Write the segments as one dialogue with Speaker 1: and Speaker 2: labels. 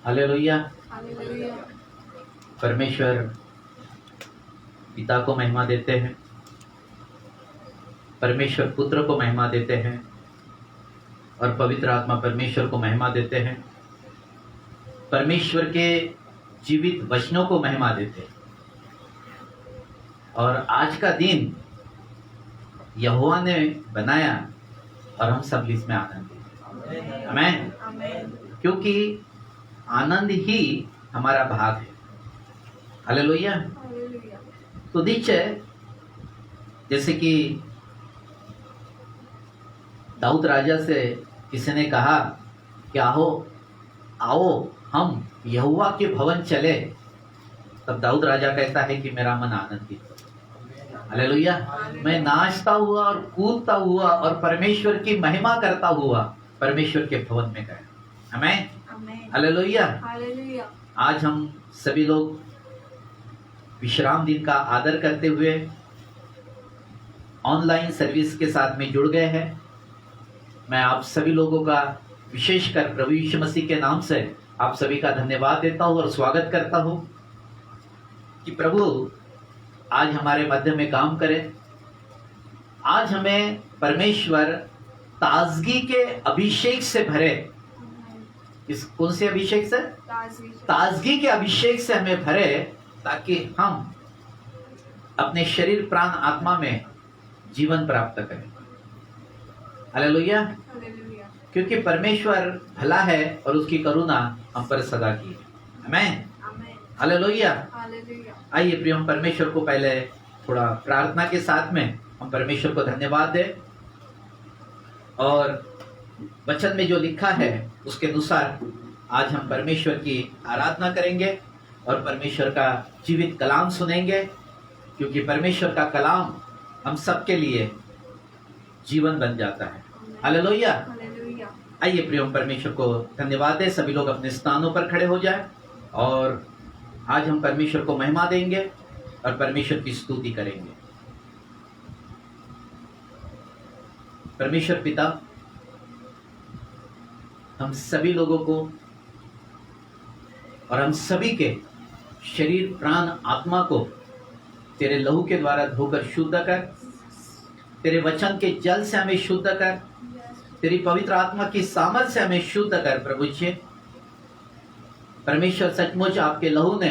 Speaker 1: Hallelujah.
Speaker 2: Hallelujah.
Speaker 1: परमेश्वर पिता को महिमा देते हैं, परमेश्वर पुत्र को महिमा देते हैं और पवित्र आत्मा परमेश्वर को महिमा देते हैं। परमेश्वर के जीवित वचनों को महिमा देते हैं। और आज का दिन यहोवा ने बनाया और हम सब इसमें आनंदित हैं। आमीन।
Speaker 2: आमीन।
Speaker 1: क्योंकि आनंद ही हमारा भाग है। हालेलुया।
Speaker 2: हालेलुया।
Speaker 1: तो नीचे जैसे कि दाऊद राजा से किसी ने कहा कि आओ हम यहोवा के भवन चले, तब दाऊद राजा कहता है कि मेरा मन आनंदित है। हालेलुया। मैं नाचता हुआ और कूदता हुआ और परमेश्वर की महिमा करता हुआ परमेश्वर के भवन में गया। आमीन।
Speaker 2: आमीन।
Speaker 1: हालेलुया।
Speaker 2: हालेलुया।
Speaker 1: आज हम सभी लोग विश्राम दिन का आदर करते हुए ऑनलाइन सर्विस के साथ में जुड़ गए हैं। मैं आप सभी लोगों का विशेषकर प्रभु यीशु मसीह के नाम से आप सभी का धन्यवाद देता हूं और स्वागत करता हूं कि प्रभु आज हमारे मध्य में काम करें। आज हमें परमेश्वर ताजगी के अभिषेक से भरे। इस कौन से अभिषेक से? ताजगी के अभिषेक से हमें भरे, ताकि हम अपने शरीर प्राण आत्मा में जीवन प्राप्त करें। हालेलुया।
Speaker 2: हालेलुया।
Speaker 1: क्योंकि परमेश्वर भला है और उसकी करुणा हम पर सदा की है। आमीन।
Speaker 2: आमीन।
Speaker 1: हालेलुया।
Speaker 2: हालेलुया।
Speaker 1: आइए प्रिय, हम परमेश्वर को पहले थोड़ा प्रार्थना के साथ में हम परमेश्वर को धन्यवाद दें और वचन में जो लिखा है उसके अनुसार आज हम परमेश्वर की आराधना करेंगे और परमेश्वर का जीवित कलाम सुनेंगे, क्योंकि परमेश्वर का कलाम हम सबके लिए जीवन बन जाता है। हालेलुया।
Speaker 2: हालेलुया।
Speaker 1: आइए प्रिय, हम परमेश्वर को धन्यवाद दें। सभी लोग अपने स्थानों पर खड़े हो जाएं और आज हम परमेश्वर को महिमा देंगे और परमेश्वर की स्तुति करेंगे। परमेश्वर पिता, हम सभी लोगों को और हम सभी के शरीर प्राण आत्मा को तेरे लहू के द्वारा धोकर शुद्ध कर, तेरे वचन के जल से हमें शुद्ध कर, तेरी पवित्र आत्मा की सामर्थ से हमें शुद्ध कर। प्रभु जी परमेश्वर, सचमुच आपके लहू ने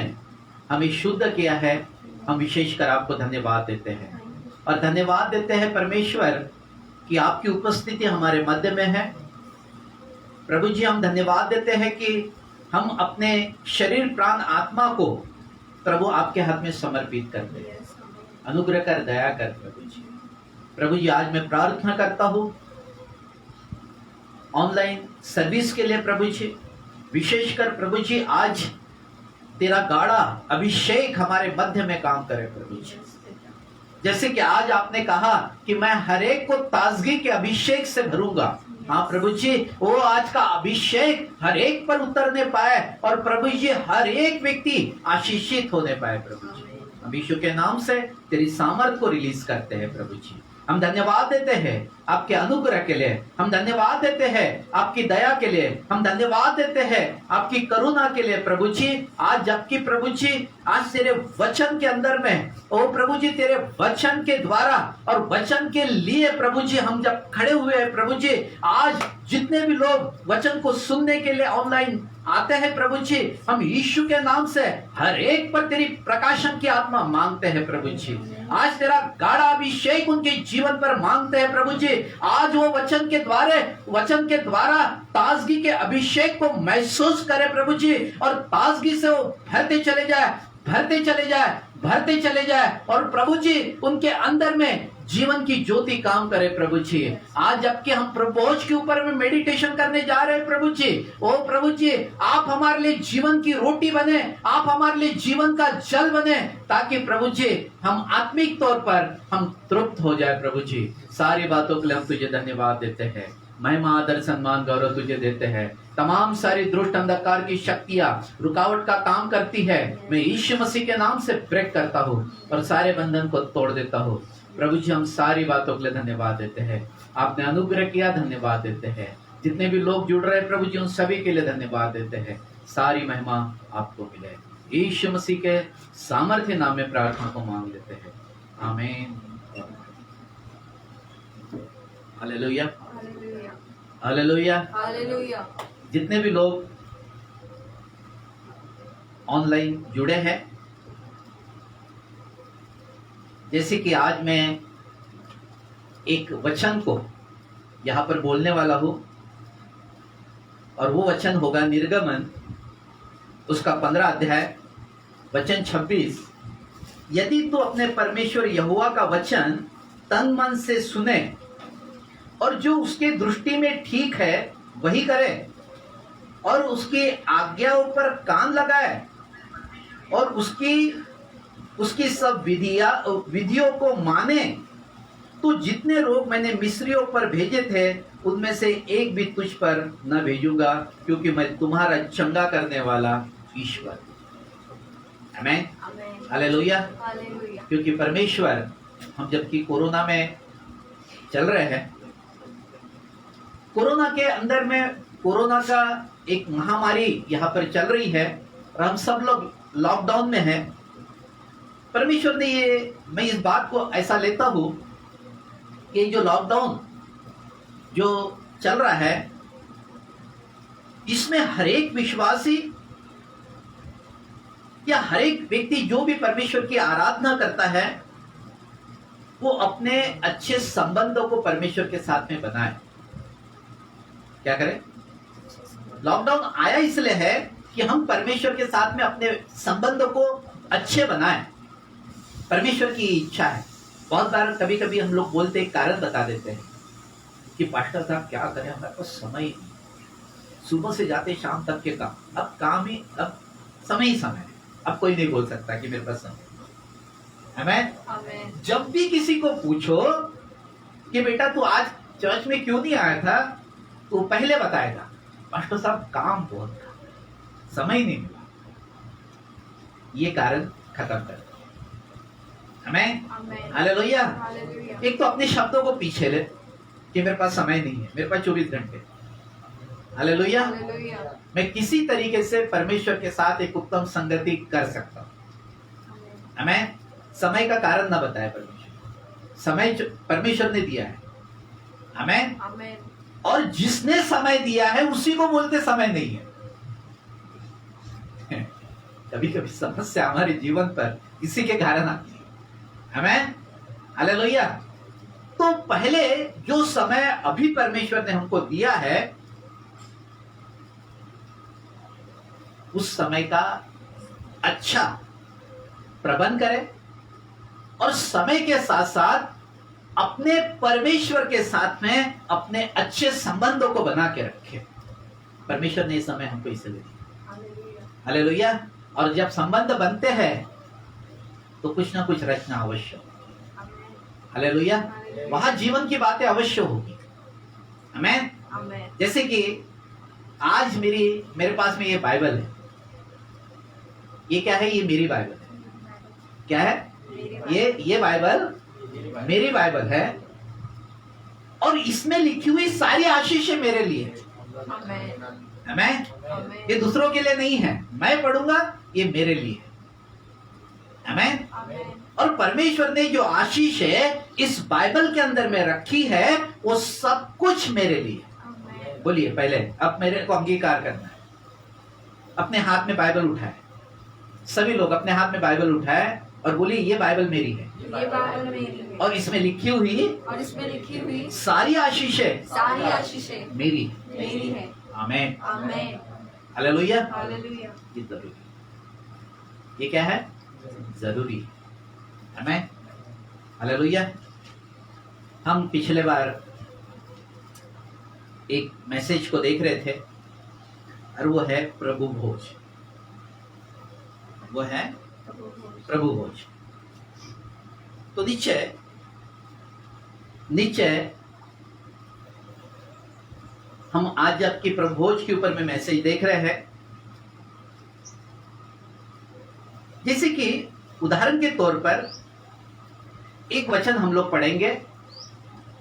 Speaker 1: हमें शुद्ध किया है। हम विशेषकर आपको धन्यवाद देते हैं और धन्यवाद देते हैं परमेश्वर कि आपकी उपस्थिति हमारे मध्य में है। प्रभु जी, हम धन्यवाद देते हैं कि हम अपने शरीर प्राण आत्मा को प्रभु आपके हाथ में समर्पित करते हैं। अनुग्रह कर, दया कर प्रभु जी। प्रभु जी, आज मैं प्रार्थना करता हूँ ऑनलाइन सर्विस के लिए प्रभु जी, विशेषकर प्रभु जी आज तेरा गाढ़ा अभिषेक हमारे मध्य में काम करे प्रभु जी। जैसे कि आज आपने कहा कि मैं हर एक को ताजगी के अभिषेक से भरूंगा। हाँ प्रभु जी, वो आज का अभिषेक हर एक पर उतरने पाए और प्रभु जी हर एक व्यक्ति आशीषित होने पाए प्रभु जी। हम यीशु के नाम से तेरी सामर्थ को रिलीज करते हैं प्रभु जी। हम धन्यवाद देते हैं आपके अनुग्रह के लिए, हम धन्यवाद देते हैं आपकी दया के लिए, हम धन्यवाद देते हैं आपकी करुणा के लिए प्रभु जी। आज जबकि प्रभु जी आज तेरे वचन के अंदर में, ओ प्रभु जी तेरे वचन के द्वारा और वचन के लिए प्रभु जी हम जब खड़े हुए हैं प्रभु जी, आज जितने भी लोग वचन को सुनने के लिए ऑनलाइन आते हैं प्रभु जी, हम यीशु के नाम से हर एक पर तेरी प्रकाशन की आत्मा मांगते हैं प्रभु जी। आज तेरा गाढ़ा अभिषेक उनके जीवन पर मांगते हैं प्रभु जी। आज वो वचन के द्वारा ताजगी के अभिषेक को महसूस करे प्रभु जी, और ताजगी से वो भरते चले जाए और प्रभु जी उनके अंदर में जीवन की ज्योति काम करे प्रभु जी। आज जबकि हम प्रभोज के ऊपर में मेडिटेशन करने जा रहे हैं प्रभु जी, ओ प्रभु जी आप हमारे लिए जीवन की रोटी बने, आप हमारे लिए जीवन का जल बने, ताकि प्रभु जी हम आत्मिक तौर पर हम तृप्त हो जाए प्रभु जी। सारी बातों के लिए हम तुझे धन्यवाद देते हैं, महिमा आदर सम्मान गौरव तुझे देते हैं। तमाम सारी दुष्ट अंधकार की शक्तियां रुकावट का काम करती है, मैं यीशु मसीह के नाम से ब्रेक करता हूँ और सारे बंधन को तोड़ देता हूँ प्रभु जी। हम सारी बातों के लिए धन्यवाद देते हैं, आपने अनुग्रह किया, धन्यवाद देते हैं। जितने भी लोग जुड़ रहे हैं प्रभु जी उन सभी के लिए धन्यवाद देते हैं। सारी महिमा आपको मिले। यीशु मसीह के सामर्थ्य नाम में प्रार्थना को मांग लेते हैं, आमीन। Hallelujah,
Speaker 2: hallelujah,
Speaker 1: hallelujah.
Speaker 2: हालेलुया।
Speaker 1: जितने भी लोग ऑनलाइन जुड़े हैं, जैसे कि आज मैं एक वचन को यहाँ पर बोलने वाला हूँ, और वो वचन होगा निर्गमन उसका 15 अध्याय वचन 26। यदि तू अपने परमेश्वर यहोवा का वचन तन मन से सुने और जो उसके दृष्टि में ठीक है वही करे, और उसकी आज्ञाओं पर कान लगाए, और उसकी सब विधियों को माने, तो जितने रोग मैंने मिस्रियों पर भेजे थे उनमें से एक भी तुझ पर न भेजूंगा, क्योंकि मैं तुम्हारा चंगा करने वाला ईश्वर। आमीन,
Speaker 2: आमीन,
Speaker 1: हालेलुया।
Speaker 2: हालेलुया।
Speaker 1: क्योंकि परमेश्वर, हम जबकि कोरोना में चल रहे हैं, कोरोना के अंदर में कोरोना का एक महामारी यहाँ पर चल रही है और हम सब लोग लॉकडाउन में हैं। परमेश्वर ने ये, मैं इस बात को ऐसा लेता हूँ कि जो लॉकडाउन जो चल रहा है, इसमें हर एक विश्वासी या हर एक व्यक्ति जो भी परमेश्वर की आराधना करता है, वो अपने अच्छे संबंधों को परमेश्वर के साथ में बनाए। क्या करें? लॉकडाउन आया इसलिए है कि हम परमेश्वर के साथ में अपने संबंधों को अच्छे बनाएं। परमेश्वर की इच्छा है। बहुत बार कभी कभी हम लोग बोलते एक कारण बता देते हैं कि पास्टर साहब क्या करें, हमारे पास समय ही नहीं, सुबह से जाते शाम तक के काम, अब काम ही, अब समय ही समय है, अब कोई नहीं बोल सकता कि मेरे पास समय। आमीन,
Speaker 2: आमीन।
Speaker 1: जब भी किसी को पूछो कि बेटा तू आज चर्च में क्यों नहीं आया था, तो पहले बताएगा पास्टर साहब काम बहुत था, समय नहीं मिला। ये कारण खत्म कर दो। आमीन,
Speaker 2: आमीन,
Speaker 1: हालेलुया।
Speaker 2: हालेलुया।
Speaker 1: एक तो अपने शब्दों को पीछे ले कि मेरे पास समय नहीं है, मेरे पास 24 घंटे। हालेलुया।
Speaker 2: हालेलुया।
Speaker 1: मैं किसी तरीके से परमेश्वर के साथ एक उत्तम संगति कर सकता हूँ।
Speaker 2: आमीन,
Speaker 1: हमें समय का कारण ना बताए परमेश्वर, समय जो परमेश्वर ने दिया है हमें,
Speaker 2: आमीन।
Speaker 1: और जिसने समय दिया है उसी को बोलते समय नहीं है। कभी कभी समस्या हमारे जीवन पर इसी के कारण आती है। हमें, हालेलुया। तो पहले जो समय अभी परमेश्वर ने हमको दिया है, उस समय का अच्छा प्रबंध करें, और समय के साथ साथ अपने परमेश्वर के साथ में अपने अच्छे संबंधों को बना के रखें। परमेश्वर ने समय हमको इसलिए दिया।
Speaker 2: हालेलुया।
Speaker 1: हालेलुया। और जब संबंध बनते हैं तो कुछ ना कुछ रचना अवश्य होगी।
Speaker 2: आमीन,
Speaker 1: हालेलुया।
Speaker 2: हालेलुया।
Speaker 1: वहां जीवन की बातें अवश्य होगी। आमीन।
Speaker 2: आमीन,
Speaker 1: जैसे कि आज मेरे पास में ये बाइबल है। ये क्या है? ये मेरी बाइबल है। क्या है? ये बाइबल मेरी बाइबल है, और इसमें लिखी हुई सारी आशीषें मेरे लिए है।
Speaker 2: आमीन,
Speaker 1: आमीन।
Speaker 2: आमीन।
Speaker 1: ये दूसरों के लिए नहीं है, मैं पढ़ूंगा, ये मेरे लिए है। आमीन।
Speaker 2: आमीन,
Speaker 1: और परमेश्वर ने जो आशीष है इस बाइबल के अंदर में रखी है, वो सब कुछ मेरे लिए है।
Speaker 2: आमीन।
Speaker 1: बोलिए पहले, अब मेरे को अंगीकार करना है। अपने हाथ में बाइबल उठाए, सभी लोग अपने हाथ में बाइबल उठाए और बोलिए ये बाइबल मेरी है,
Speaker 2: ये बाइबल मेरी है,
Speaker 1: और इसमें लिखी हुई
Speaker 2: और इसमें लिखी हुई
Speaker 1: सारी आशीषें
Speaker 2: सारी आशीषें
Speaker 1: मेरी।
Speaker 2: मेरी है।
Speaker 1: आमीन,
Speaker 2: आमीन,
Speaker 1: हालेलुया।
Speaker 2: हालेलुया।
Speaker 1: ये जरूरी, ये क्या है? जरूरी। आमीन, हालेलुया। हम पिछले बार एक मैसेज को देख रहे थे, और वो है प्रभु भोज। वो है प्रभु भोज। तो निश्चय हम आज आपकी प्रभु भोज के ऊपर में मैसेज देख रहे हैं। जैसे कि उदाहरण के तौर पर एक वचन हम लोग पढ़ेंगे,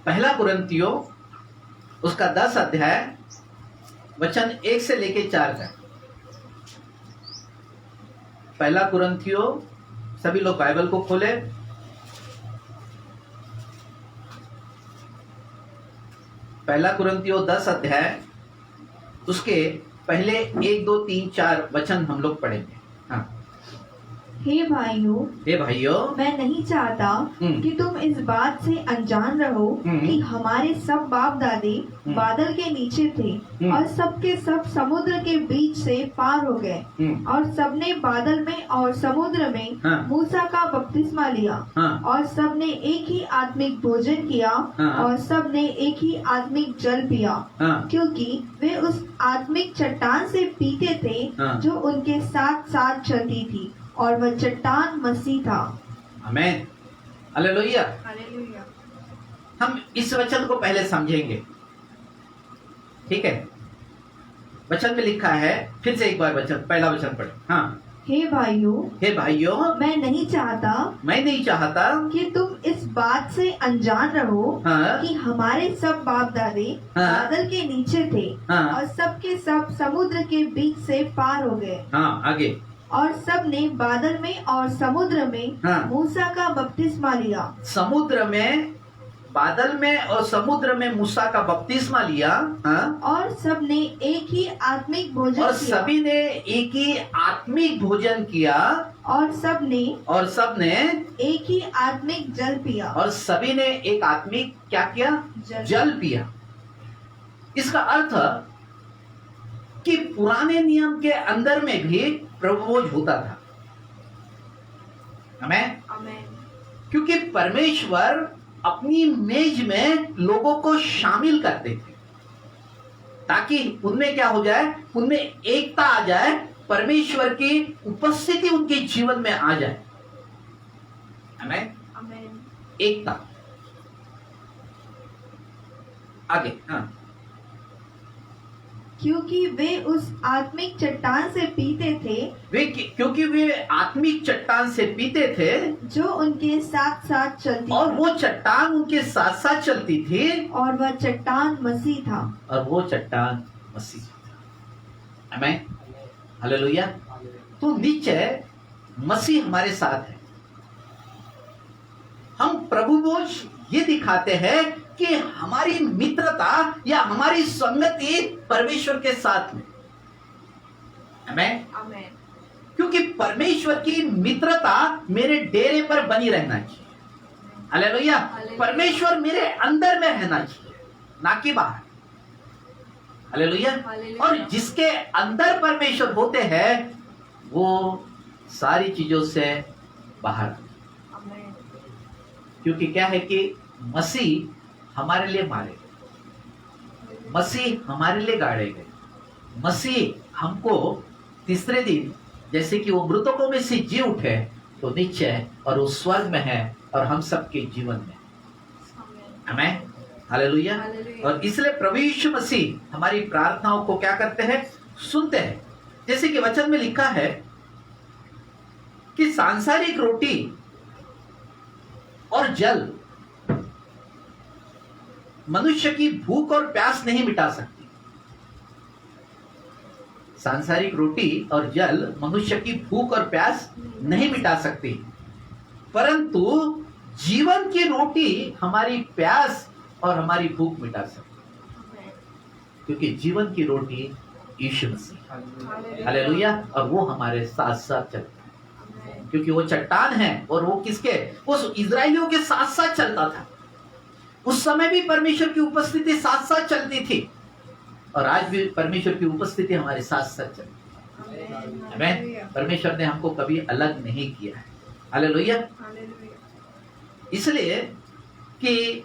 Speaker 1: पहला कुरिन्थियों उसका 10 अध्याय वचन 1 से लेके 4 तक। पहला कुरिन्थियों, सभी लोग बाइबल को खोले। पहला कुरिन्थियों 10 अध्याय, उसके पहले 1, 2, 3, 4 वचन हम लोग पढ़ेंगे। हाँ।
Speaker 3: हे भाइयों,
Speaker 1: हे भाइयों,
Speaker 3: मैं नहीं चाहता कि तुम इस बात से अनजान रहो कि हमारे सब बाप दादे बादल के नीचे थे और सबके सब समुद्र के बीच से पार हो गए और सबने बादल में और समुद्र में
Speaker 1: हाँ।
Speaker 3: मूसा का बपतिस्मा लिया
Speaker 1: हाँ।
Speaker 3: और सबने एक ही आत्मिक भोजन किया
Speaker 1: हाँ।
Speaker 3: और सबने एक ही आत्मिक जल पिया,
Speaker 1: हाँ।
Speaker 3: क्योंकि वे उस आत्मिक चट्टान से पीते थे
Speaker 1: हाँ।
Speaker 3: जो उनके साथ साथ चलती थी, और वह चट्टान मसीह था।
Speaker 1: आमीन, हालेलुया।
Speaker 2: हालेलुया।
Speaker 1: हम इस वचन को पहले समझेंगे, ठीक है। वचन में लिखा है, फिर से एक बार वचन, पहला वचन पढ़े। हाँ।
Speaker 3: हे भाइयों,
Speaker 1: हे भाइयों,
Speaker 3: मैं नहीं चाहता
Speaker 1: मैं नहीं चाहता
Speaker 3: कि तुम इस बात से अनजान रहो
Speaker 1: हाँ।
Speaker 3: कि हमारे सब बाप दादे
Speaker 1: हाँ।
Speaker 3: बादल के नीचे थे
Speaker 1: हाँ।
Speaker 3: और सबके सब समुद्र के बीच से पार हो गए
Speaker 1: हाँ, आगे।
Speaker 3: और सबने बादल में और समुद्र में
Speaker 1: हाँ।
Speaker 3: मूसा का बपतिस्मा लिया।
Speaker 1: समुद्र में, बादल में और समुद्र में मूसा का बपतिस्मा लिया। हाँ।
Speaker 3: और सबने एक ही आत्मिक भोजन
Speaker 1: और
Speaker 3: किया
Speaker 1: सभी ने एक ही आत्मिक भोजन किया
Speaker 3: और सबने एक ही आत्मिक जल पिया।
Speaker 1: और सभी ने एक आत्मिक क्या किया? जल पिया। इसका अर्थ कि पुराने नियम के अंदर में भी प्रभुभोज होता था। आमीन।
Speaker 2: आमीन।
Speaker 1: क्योंकि परमेश्वर अपनी मेज में लोगों को शामिल करते थे ताकि उनमें क्या हो जाए, उनमें एकता आ जाए, परमेश्वर की उपस्थिति उनके जीवन में आ जाए। आमीन।
Speaker 2: आमीन।
Speaker 1: एकता। आगे। हाँ।
Speaker 3: क्योंकि वे उस आत्मिक चट्टान से पीते थे,
Speaker 1: क्योंकि वे आत्मिक चट्टान से पीते थे
Speaker 3: जो उनके साथ साथ चलती
Speaker 1: और
Speaker 3: थी,
Speaker 1: वो चट्टान उनके साथ साथ चलती थी
Speaker 3: और वह चट्टान मसीह था।
Speaker 1: और वो चट्टान मसीह। आमीन, हालेलुया। तो निश्चय मसीह हमारे साथ है। हम प्रभुभोज ये दिखाते हैं कि हमारी मित्रता या हमारी संगति परमेश्वर के साथ में। आमीन।
Speaker 2: आमीन।
Speaker 1: क्योंकि परमेश्वर की मित्रता मेरे डेरे पर बनी रहना चाहिए। हालेलुया।
Speaker 2: हालेलुया।
Speaker 1: परमेश्वर मेरे अंदर में रहना चाहिए, ना कि बाहर। हालेलुया।
Speaker 2: हालेलुया।
Speaker 1: और जिसके अंदर परमेश्वर होते हैं वो सारी चीजों से बाहर।
Speaker 2: आमीन।
Speaker 1: क्योंकि क्या है कि मसीह हमारे लिए मारे गए, मसीह हमारे लिए गाड़े गए, मसीह हमको तीसरे दिन जैसे कि वो मृतकों में से जी उठे तो निश्चय और वो स्वर्ग में है और हम सबके जीवन में। आमीन, हालेलुया।
Speaker 2: हालेलुया।
Speaker 1: और इसलिए प्रभु यीशु मसीह हमारी प्रार्थनाओं को क्या करते हैं? सुनते हैं। जैसे कि वचन में लिखा है कि सांसारिक रोटी और जल मनुष्य की भूख और प्यास नहीं मिटा सकती। सांसारिक रोटी और जल मनुष्य की भूख और प्यास नहीं मिटा सकती, परंतु जीवन की रोटी हमारी प्यास और हमारी भूख मिटा सकती है, क्योंकि जीवन की रोटी यीशु मसीह। हालेलुया। और वो हमारे साथ साथ चलता है, क्योंकि वो चट्टान है और वो किसके? उस इजरायलियों के साथ साथ चलता था। उस समय भी परमेश्वर की उपस्थिति साथ साथ चलती थी और आज भी परमेश्वर की उपस्थिति हमारे साथ साथ चलती है। आमीन। परमेश्वर ने हमको कभी अलग नहीं किया है। हालेलुया। इसलिए कि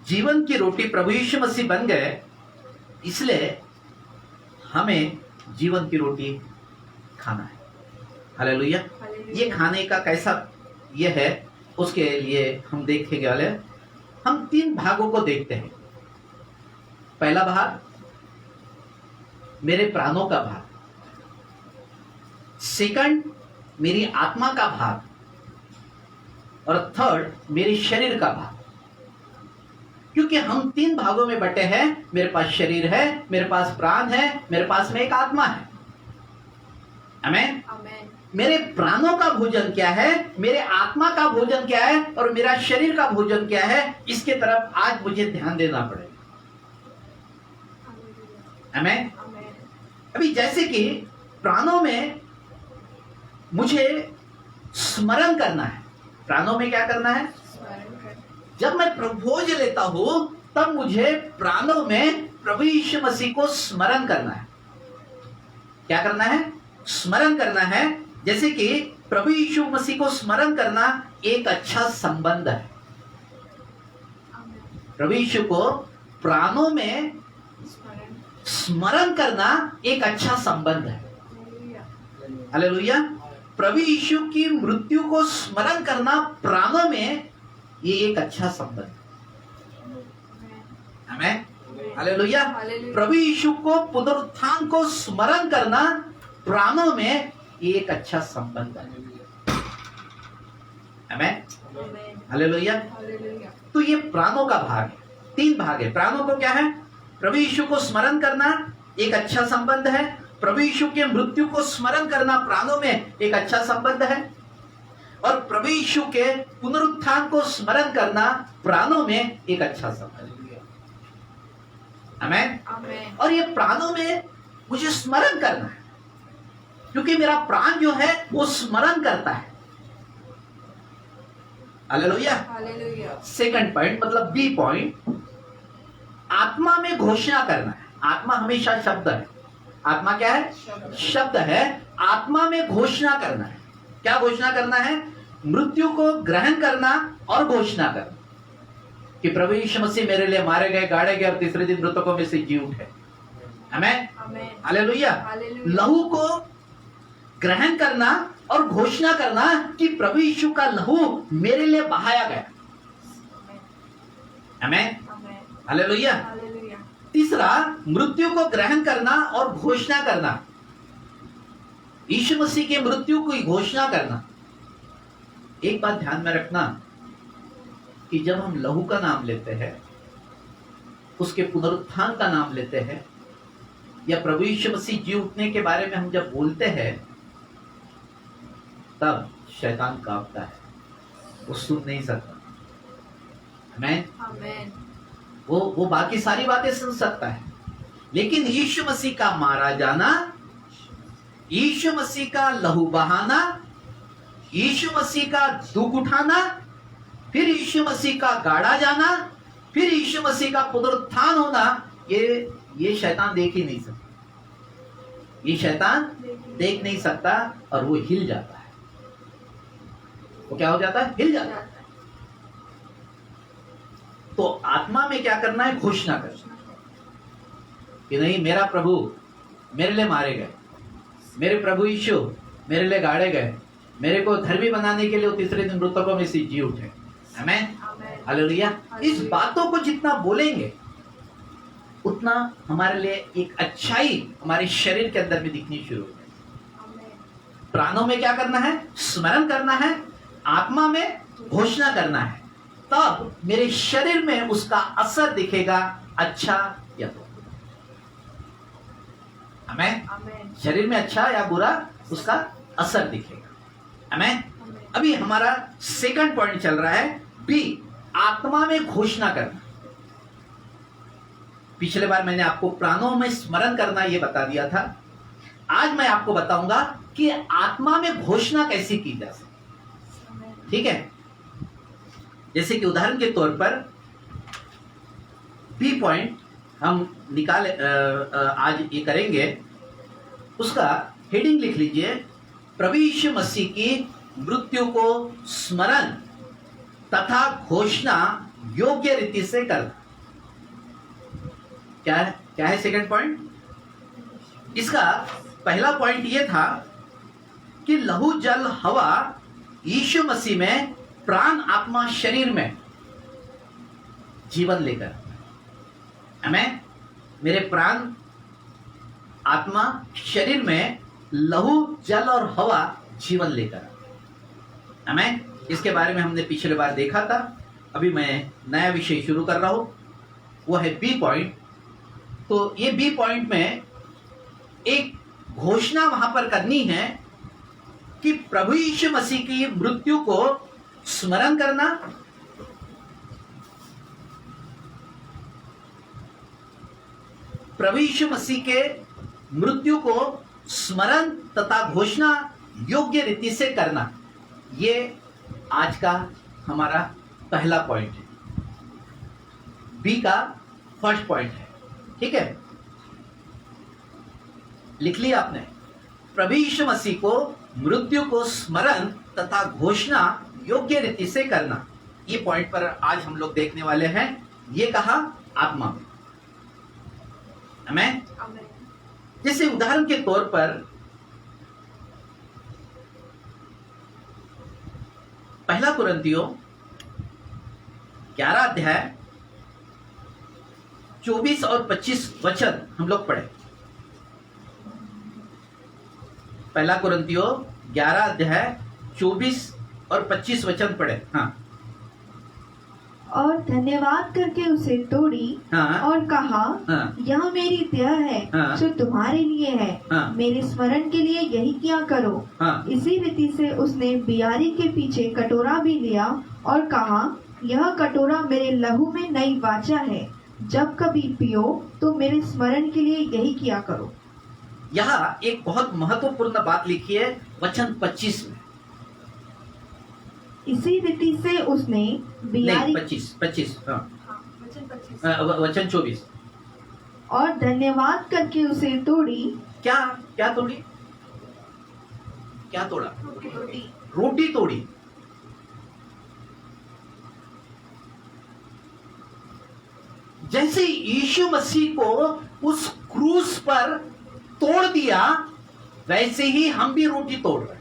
Speaker 1: जीवन की रोटी प्रभु यीशु मसीह बन गए, इसलिए हमें जीवन की रोटी खाना है। हालेलुया। ये खाने का कैसा ये है उसके लिए हम देखेंगे वाले, हम 3 भागों को देखते हैं। पहला भाग मेरे प्राणों का भाग, सेकंड मेरी आत्मा का भाग, और थर्ड मेरे शरीर का भाग। क्योंकि हम 3 भागों में बटे हैं। मेरे पास शरीर है, मेरे पास प्राण है, मेरे पास में एक आत्मा है। आमेन।
Speaker 2: Amen.
Speaker 1: मेरे प्राणों का भोजन क्या है, मेरे आत्मा का भोजन क्या है और मेरा शरीर का भोजन क्या है, इसके तरफ आज मुझे ध्यान देना पड़ेगा।
Speaker 2: Hallelujah.
Speaker 1: आमेन।
Speaker 2: Amen.
Speaker 1: अभी जैसे कि प्राणों में मुझे स्मरण करना है, प्राणों में क्या करना है,
Speaker 2: स्मरण कर।
Speaker 1: जब मैं प्रभोज लेता हूं तब मुझे प्राणों में प्रभु यीशु मसीह को स्मरण करना है। क्या करना है, स्मरण करना है। जैसे कि प्रभु यीशु मसीह को स्मरण करना एक अच्छा संबंध है।
Speaker 2: Amen.
Speaker 1: प्रभु यीशु को प्राणों में
Speaker 2: स्मरण।
Speaker 1: स्मरण करना एक अच्छा संबंध है।
Speaker 2: Hallelujah.
Speaker 1: हालेलुया। प्रभु यीशु की मृत्यु को स्मरण करना प्राणों में ये एक अच्छा संबंध है।
Speaker 2: Amen.
Speaker 1: आमेन। हालेलुया।
Speaker 2: Hallelujah.
Speaker 1: प्रभु यीशु को पुनरुत्थान को स्मरण करना प्राणों में ये एक अच्छा संबंध है। आमेन।
Speaker 2: Amen.
Speaker 1: हालेलुया।
Speaker 2: Hallelujah.
Speaker 1: तो ये प्राणों का भाग है, 3 भाग है। प्राणों को क्या है, प्रभु यीशु को स्मरण करना एक अच्छा संबंध है, प्रभु यीशु के मृत्यु को स्मरण करना प्राणों में एक अच्छा संबंध है, और प्रभु यीशु के पुनरुत्थान को स्मरण करना प्राणों में एक अच्छा संबंध है। आमेन।
Speaker 2: Amen.
Speaker 1: और ये प्राणों में मुझे स्मरण करना है, क्योंकि मेरा प्राण जो है वो स्मरण करता है। हालेलुया।
Speaker 2: Hallelujah.
Speaker 1: सेकंड पॉइंट मतलब बी पॉइंट, आत्मा में घोषणा करना है। आत्मा हमेशा शब्द है। आत्मा क्या है,
Speaker 2: शब्द।
Speaker 1: शब्द है। आत्मा में घोषणा करना है। क्या घोषणा करना है, मृत्यु को ग्रहण करना और घोषणा करना कि प्रभु यीशु मसीह मेरे लिए मारे गए, गाड़े गए और तीसरे दिन मृतकों में से जी उठे। आमेन।
Speaker 2: Amen.
Speaker 1: हालेलुया।
Speaker 2: Hallelujah.
Speaker 1: लहू को ग्रहण करना और घोषणा करना कि प्रभु यीशु का लहू मेरे लिए बहाया गया। आमेन।
Speaker 2: Amen.
Speaker 1: हालेलुया।
Speaker 2: Hallelujah.
Speaker 1: तीसरा, मृत्यु को ग्रहण करना और घोषणा करना, यीशु मसीह के मृत्यु की घोषणा करना। एक बात ध्यान में रखना कि जब हम लहू का नाम लेते हैं, उसके पुनरुत्थान का नाम लेते हैं, या प्रभु यीशु मसीह जी उठने के बारे में हम जब बोलते हैं, तब शैतान कांपता है, वो सुन नहीं सकता। आमेन।
Speaker 2: Amen.
Speaker 1: वो बाकी सारी बातें सुन सकता है, लेकिन यीशु मसीह का मारा जाना, यीशु मसीह का लहू बहाना, यीशु मसीह का दुख उठाना, फिर यीशु मसीह का गाड़ा जाना, फिर यीशु मसीह का पुनरुत्थान होना, ये शैतान देख ही नहीं सकता। ये शैतान देख नहीं सकता और वो हिल जाता है। वो क्या हो जाता है, हिल जाता है। तो आत्मा में क्या करना है, घोषणा करना कि नहीं, मेरा प्रभु मेरे लिए मारे गए, मेरे प्रभु यीशु मेरे लिए गाड़े गए, मेरे को धर्मी बनाने के लिए वो तीसरे दिन मृतकों में से जी उठे। आमेन।
Speaker 2: Amen.
Speaker 1: हालेलुया। इस बातों को जितना बोलेंगे उतना हमारे लिए एक अच्छाई हमारे शरीर के अंदर में दिखनी शुरू हो जाएगी।
Speaker 2: Amen.
Speaker 1: प्राणों में क्या करना है, स्मरण करना है, आत्मा में घोषणा करना है, तब मेरे शरीर में उसका असर दिखेगा, अच्छा या बुरा। आमेन।
Speaker 2: Amen.
Speaker 1: शरीर में अच्छा या बुरा उसका असर दिखेगा। आमेन।
Speaker 2: Amen.
Speaker 1: अभी हमारा सेकंड पॉइंट चल रहा है बी, आत्मा में घोषणा करना। पिछले बार मैंने आपको प्राणों में स्मरण करना यह बता दिया था। आज मैं आपको बताऊंगा कि आत्मा में घोषणा कैसे की जा सकती।
Speaker 2: Amen.
Speaker 1: ठीक है, जैसे कि उदाहरण के तौर पर बी पॉइंट हम निकाले आज ये करेंगे, उसका हेडिंग लिख लीजिए, प्रभु यीशु मसीह की मृत्यु को स्मरण तथा घोषणा योग्य रीति से करना। क्या है सेकंड पॉइंट? इसका पहला पॉइंट यह था कि लहू जल हवा यीशु मसीह में प्राण आत्मा शरीर में जीवन लेकर। आमेन। मेरे प्राण आत्मा शरीर में लहू जल और हवा जीवन लेकर। आमेन। इसके बारे में हमने पिछले बार देखा था। अभी मैं नया विषय शुरू कर रहा हूं, वो है बी पॉइंट। तो ये बी पॉइंट में एक घोषणा वहां पर करनी है कि प्रभु यीशु मसीह की मृत्यु को स्मरण करना, प्रभु यीशु मसीह के मृत्यु को स्मरण तथा घोषणा योग्य रीति से करना। ये आज का हमारा पहला पॉइंट है, बी का फर्स्ट पॉइंट है। ठीक है, लिख लिया आपने? प्रभु यीशु मसीह को मृत्यु को स्मरण तथा घोषणा योग्य रीति से करना, ये पॉइंट पर आज हम लोग देखने वाले हैं। ये कहा आत्मा में। आमेन।
Speaker 2: Amen.
Speaker 1: जैसे उदाहरण के तौर पर पहला कुरिन्थियों 11 अध्याय 24 और 25 वचन हम लोग पढ़े। पहला कुरिन्थियों 11 अध्याय 24 और 25 वचन पढ़े। हाँ।
Speaker 3: और धन्यवाद करके उसे तोड़ी
Speaker 1: हाँ।
Speaker 3: और कहा,
Speaker 1: हाँ।
Speaker 3: यह मेरी देह है
Speaker 1: हाँ।
Speaker 3: जो तुम्हारे लिए है,
Speaker 1: हाँ।
Speaker 3: मेरे स्मरण के लिए यही किया करो।
Speaker 1: हाँ।
Speaker 3: इसी रीति से उसने बियारी के पीछे कटोरा भी लिया और कहा, यह कटोरा मेरे लहू में नई वाचा है, जब कभी पियो तो मेरे स्मरण के लिए यही किया करो।
Speaker 1: यहाँ एक बहुत महत्वपूर्ण बात लिखी है वचन 25 में।
Speaker 3: इसी रीति से उसने बियारी
Speaker 1: नहीं, 25 हाँ।
Speaker 2: हाँ, वचन 25।
Speaker 1: वचन 24।
Speaker 3: और धन्यवाद करके उसे तोड़ी।
Speaker 1: क्या तोड़ी? क्या तोड़ा?
Speaker 2: रोटी।
Speaker 1: रोटी तोड़ी। जैसे यीशु मसीह को उस क्रूस पर तोड़ दिया, वैसे ही हम भी रोटी तोड़ रहे हैं।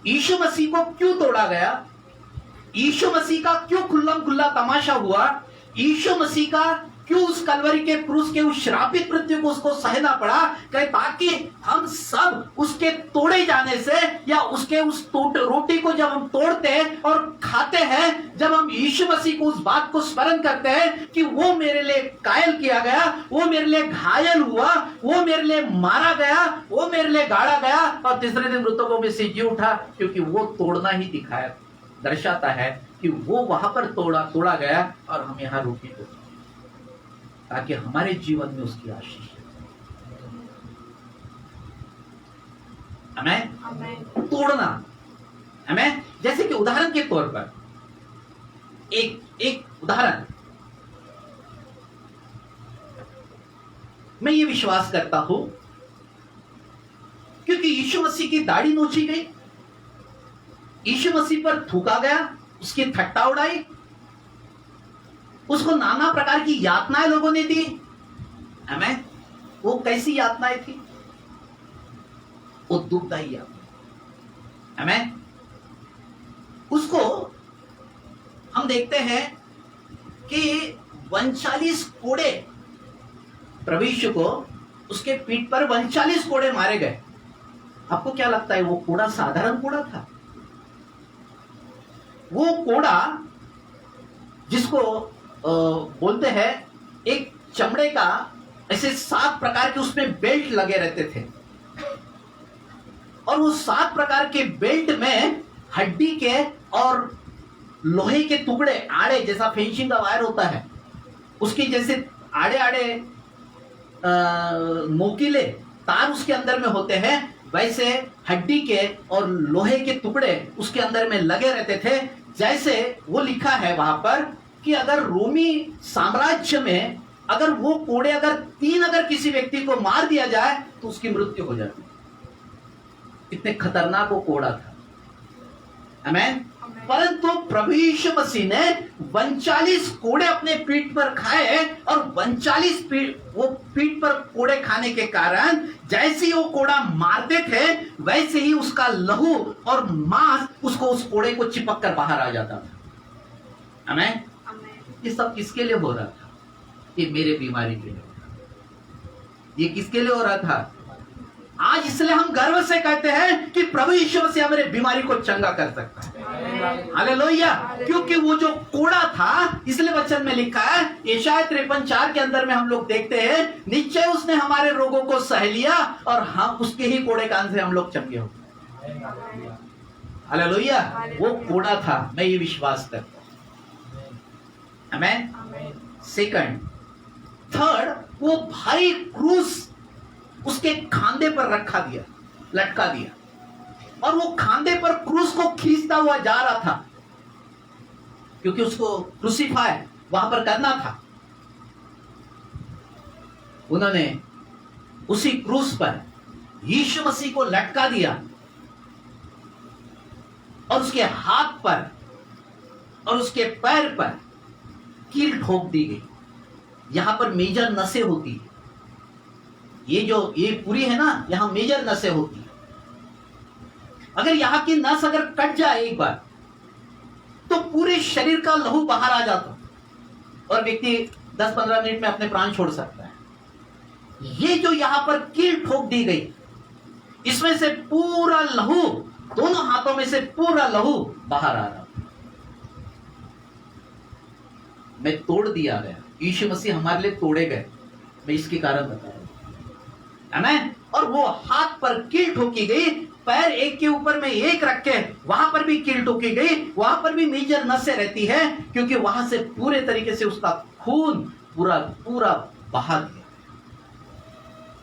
Speaker 1: यीशु मसीह को क्यों तोड़ा गया? यीशु मसीह का क्यों खुल्लम खुल्ला तमाशा हुआ? यीशु मसीह का क्यों उस कलवरी के क्रूस के उस श्रापित मृत्यु को उसको सहना पड़ा? ताकि हम सब उसके तोड़े जाने से या उसके उस रोटी को जब हम तोड़ते हैं और खाते हैं, जब हम यीशु मसीह को उस बात को स्मरण करते हैं कि वो मेरे लिए कायल किया गया, वो मेरे लिए घायल हुआ, वो मेरे लिए मारा गया, वो मेरे लिए गाड़ा गया और तीसरे दिन मृतकों में से जी उठा, क्योंकि वो तोड़ना ही दिखाया दर्शाता है कि वो वहां पर तोड़ा गया और हम यहाँ रोटी तोड़, ताकि हमारे जीवन में उसकी आशीष है। आमेन।
Speaker 2: Amen.
Speaker 1: तोड़ना। आमेन। जैसे कि उदाहरण के तौर पर एक उदाहरण, मैं ये विश्वास करता हूं क्योंकि यीशु मसीह की दाढ़ी नोची गई, यीशु मसीह पर थूका गया, उसकी ठट्टा उड़ाई, उसको नाना प्रकार की यातनाएं लोगों ने दी। आमेन। वो कैसी यातनाएं थी? वो दुखदायी यातनाएं। आमेन। उसको हम देखते हैं कि 39 कोड़े, प्रभु यीशु को उसके पीठ पर 39 कोड़े मारे गए। आपको क्या लगता है वो कोड़ा साधारण कोड़ा था? वो कोड़ा जिसको बोलते हैं एक चमड़े का, ऐसे 7 प्रकार के उसमें बेल्ट लगे रहते थे और वो 7 प्रकार के बेल्ट में हड्डी के और लोहे के टुकड़े, आड़े जैसा फेंसिंग का वायर होता है, उसकी जैसे आड़े आड़े नोकीले तार उसके अंदर में होते हैं, वैसे हड्डी के और लोहे के टुकड़े उसके अंदर में लगे रहते थे। जैसे वो लिखा है वहां पर कि अगर रोमी साम्राज्य में अगर वो कोड़े अगर 3 अगर किसी व्यक्ति को मार दिया जाए तो उसकी मृत्यु हो जाती। इतने खतरनाक वो कोड़ा था। आमेन। परंतु प्रभु यीशु मसीह ने 39 कोड़े अपने पीठ पर खाए और 39 वो पीठ पर कोड़े खाने के कारण जैसे ही वो कोड़ा मारते थे वैसे ही उसका लहू और मांस उसको उस कोड़े को चिपक कर बाहर आ जाता था। आमेन। ये सब किसके लिए हो रहा था? ये मेरे बीमारी के लिए हो रहा था। ये किसके लिए हो रहा था? आज इसलिए हम गर्व से कहते हैं कि प्रभु यीशु मसीह मेरे बीमारी को चंगा कर सकता है। हालेलुया। क्योंकि वो जो कोड़ा था, इसलिए वचन में लिखा है यशायाह 53:4 के अंदर में हम लोग देखते हैं, निश्चय उसने हमारे रोगों को सह लिया और हम उसके ही कोड़े कान से हम लोग चंगे हो। हालेलुया। वो कोड़ा था, मैं ये विश्वास करता हूं। आमीन। सेकंड, थर्ड, वो भारी क्रूस उसके खांधे पर रखा दिया, लटका दिया, और वो खांधे पर क्रूस को खींचता हुआ जा रहा था, क्योंकि उसको क्रूसीफाई वहां पर करना था। उन्होंने उसी क्रूस पर यीशु मसीह को लटका दिया और उसके हाथ पर और उसके पैर पर कील ठोक दी गई। यहां पर मेजर नसें होती है, ये पूरी है ना, यहां मेजर नसें होती है। अगर यहां की नस अगर कट जाए एक बार, तो पूरे शरीर का लहू बाहर आ जाता और व्यक्ति 10-15 मिनट में अपने प्राण छोड़ सकता है। ये जो यहां पर कील ठोक दी गई, इसमें से पूरा लहू, दोनों हाथों में से पूरा लहू बाहर आ रहा, मैं तोड़ दिया गया। यीशु मसीह हमारे लिए तोड़े गए, मैं इसके कारण बता रहा हूं। आमीन। और वो हाथ पर कील ठोकी गई, पैर एक के ऊपर में एक रख के वहां पर भी कील ठोकी गई, वहां पर भी मेजर नसें रहती है, क्योंकि वहां से पूरे तरीके से उसका खून पूरा पूरा बहा गया।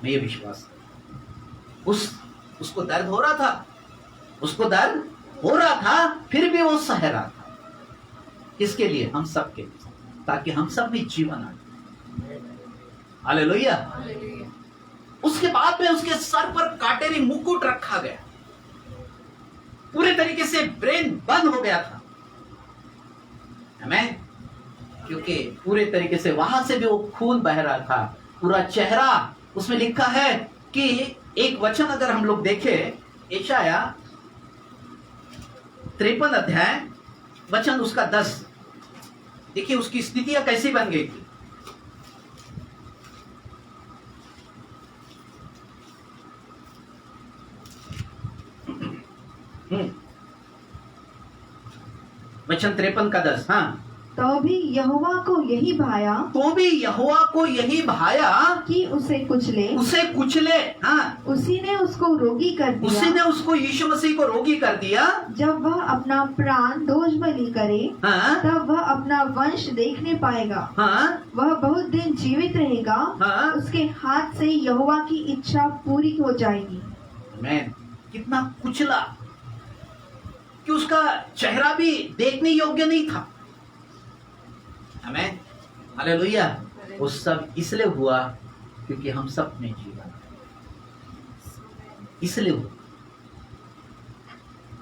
Speaker 1: मैं ये विश्वास, उसको दर्द हो रहा था, उसको दर्द हो रहा था, फिर भी वो सह रहा था। किसके लिए? हम सब के लिए, ताकि हम सब भी जीवन आ जाए। हालेलुया। उसके बाद में उसके सर पर काटेरी मुकुट रखा गया, पूरे तरीके से ब्रेन बंद हो गया था। आमीन। क्योंकि पूरे तरीके से वहां से भी वो खून बह रहा था, पूरा चेहरा। उसमें लिखा है कि एक वचन अगर हम लोग देखें, यशायाह 53 अध्याय वचन उसका 10, देखिए उसकी स्थितियां कैसी बन गई थी। वचन 53 का 10। हाँ,
Speaker 3: तो भी यहोवा को यही भाया,
Speaker 1: तो भी यहोवा को यही भाया
Speaker 3: कि उसे कुचले,
Speaker 1: उसे कुचले। हाँ,
Speaker 3: उसी ने उसको रोगी कर दिया,
Speaker 1: उसी ने उसको यीशु मसीह को रोगी कर दिया।
Speaker 3: जब वह अपना प्राण दोष बलि करे,
Speaker 1: हाँ,
Speaker 3: तब वह अपना वंश देखने पाएगा।
Speaker 1: हाँ,
Speaker 3: वह बहुत दिन जीवित रहेगा।
Speaker 1: हाँ।
Speaker 3: उसके हाथ से यहोवा की इच्छा पूरी हो जाएगी।
Speaker 1: आमीन। कितना कुचला कि उसका चेहरा भी देखने योग्य नहीं था। आमीन। हालेलुया। वो सब इसलिए हुआ क्योंकि हम सब में जीवन, इसलिए हुआ।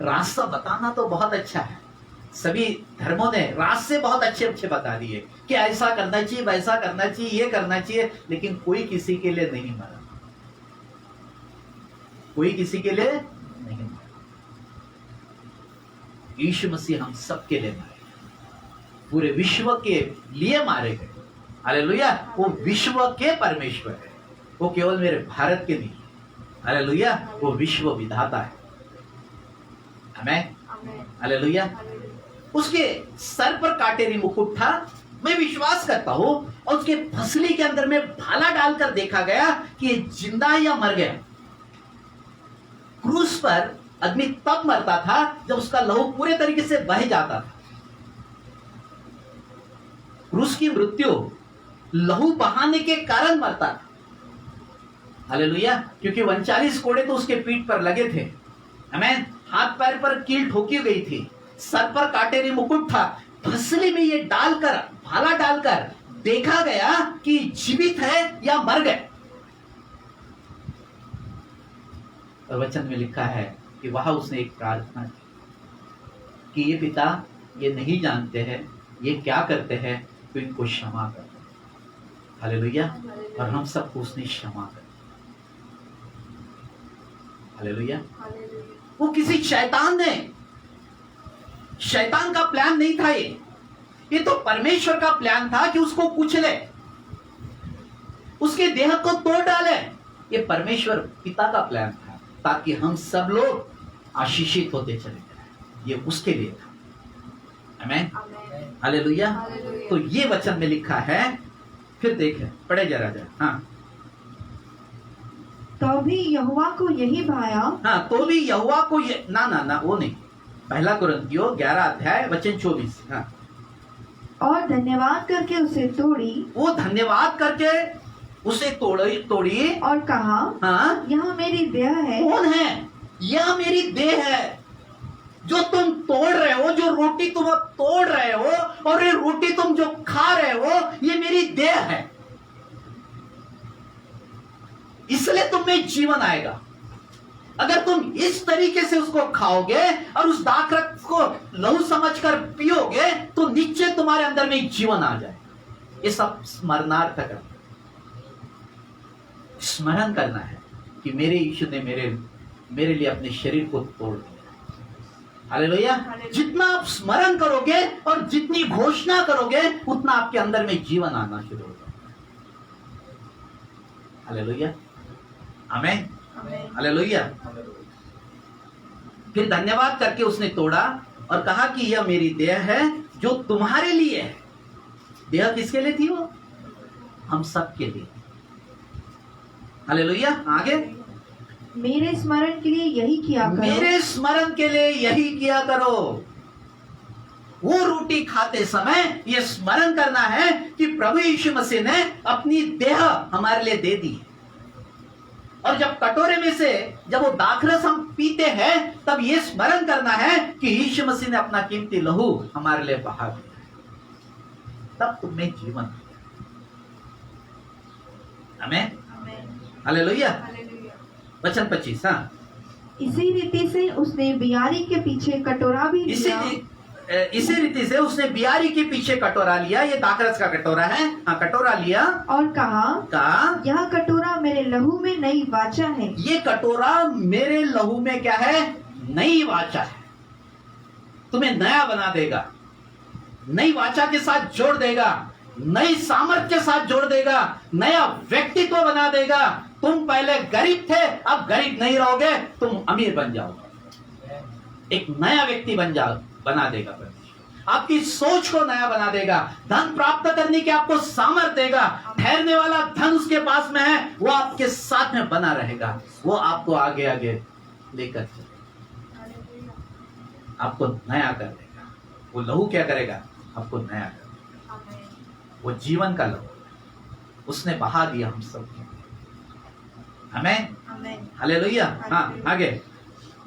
Speaker 1: रास्ता बताना तो बहुत अच्छा है, सभी धर्मों ने रास्ते बहुत अच्छे अच्छे बता दिए कि ऐसा करना चाहिए, वैसा करना चाहिए, ये करना चाहिए, लेकिन कोई किसी के लिए नहीं मरा, कोई किसी के लिए नहीं मरा। यीशु मसीह हम सबके लिए मारे, पूरे विश्व के लिए मारे गए। हालेलुया। वो विश्व के परमेश्वर है, वो केवल मेरे भारत के नहीं। हालेलुया। वो विश्व विधाता है। आमीन। हालेलुया। उसके सर पर काटेरी मुकुट था, मैं विश्वास करता हूं, और उसके फसली के अंदर में भाला डालकर देखा गया कि ये जिंदा है या मर गया। क्रूस पर आदमी तब मरता था जब उसका लहू पूरे तरीके से बह जाता था। क्रूस की मृत्यु लहू बहाने के कारण मरता था। हालेलुया। क्योंकि 39 कोड़े तो उसके पीठ पर लगे थे। आमीन। हाथ पैर पर कील ठोकी गई थी, सर पर काटेरी मुकुट था। फसली में ये डालकर, भाला डालकर देखा गया कि जीवित है या मर गए। और वचन में लिखा है कि वहां उसने एक प्रार्थना की कि ये पिता, ये नहीं जानते हैं ये क्या करते हैं, तो इनको क्षमा कर दो। हालेलुया। और हम सबको उसने क्षमा कर दिया। हालेलुया। वो किसी शैतान का प्लान नहीं था, ये तो परमेश्वर का प्लान था कि उसको कुचले, उसके देह को तोड़ डाले। ये परमेश्वर पिता का प्लान था, ताकि हम सब लोग आशीषित होते चले जाए। ये उसके लिए था। आमेन,
Speaker 2: आमेन।
Speaker 1: हालेलुया।
Speaker 2: हालेलुया।
Speaker 1: तो ये वचन में लिखा है, फिर देखें, पढ़े जरा। हाँ
Speaker 3: तो भी यहोवा को यही भाया।
Speaker 1: हाँ, तो भी यहोवा को ये ना वो नहीं, पहला कुरिन्थियों 11 अध्याय वचन 24। हाँ,
Speaker 3: और धन्यवाद करके उसे तोड़ी।
Speaker 1: वो धन्यवाद करके उसे तोड़ी
Speaker 3: और कहा,
Speaker 1: हाँ,
Speaker 3: यह मेरी देह है।
Speaker 1: कौन है? यह मेरी देह है जो तुम तोड़ रहे हो, जो रोटी तुम अब तोड़ रहे हो, और ये रोटी तुम जो खा रहे हो, ये मेरी देह है, इसलिए तुम में जीवन आएगा। अगर तुम इस तरीके से उसको खाओगे और उस दाखरस को लहू समझकर पियोगे, तो निश्चय तुम्हारे अंदर में जीवन आ जाए। ये सब स्मरणार्थ करना, स्मरण करना है कि मेरे यीशु ने मेरे लिए अपने शरीर को तोड़ दिया। हालेलुया। जितना आप स्मरण करोगे और जितनी घोषणा करोगे, उतना आपके अंदर में जीवन आना शुरू होगा। हालेलुया, आमेन, हालेलुया। फिर धन्यवाद करके उसने तोड़ा और कहा कि यह मेरी देह है जो तुम्हारे लिए है। देह किसके लिए थी? वो हम सब के लिए। हालेलुया। आगे,
Speaker 3: मेरे स्मरण के लिए यही किया करो।
Speaker 1: मेरे स्मरण के लिए यही किया करो। वो रोटी खाते समय ये स्मरण करना है कि प्रभु यीशु मसीह ने अपनी देह हमारे लिए दे दी। और जब कटोरे में से जब वो दाखरस हम पीते हैं, तब ये स्मरण करना है कि यीशु मसीह ने अपना कीमती लहू हमारे लिए बहा दिया, तब तुम्हें जीवन। आमेन, हालेलुया। वचन 25। हाँ,
Speaker 3: इसी रीति से उसने बियारी के पीछे कटोरा भी लिया।
Speaker 1: इसी रीति से उसने बियारी के पीछे कटोरा लिया। ये दाखरस का कटोरा है। हाँ, कटोरा लिया
Speaker 3: और कहा, यह कटोरा मेरे लहू में नई वाचा है।
Speaker 1: ये कटोरा मेरे लहू में क्या है? नई वाचा है। तुम्हें नया बना देगा, नई वाचा के साथ जोड़ देगा, नई सामर्थ्य के साथ जोड़ देगा, नया व्यक्तित्व बना देगा। तुम पहले गरीब थे, अब गरीब नहीं रहोगे, तुम अमीर बन जाओगे। एक नया व्यक्ति बना देगा। आपकी सोच को नया बना देगा। धन प्राप्त करने की आपको सामर्थ्य देगा। ठहरने वाला धन उसके पास में है, वो आपके साथ में बना रहेगा। वो आपको आगे आगे लेकर चलेगा, आपको नया कर देगा। वो लहू क्या करेगा? आपको नया कर देगा। वो जीवन का लहू उसने बहा दिया हम सब। आमेन, हालेलुया। हाँ, आगे,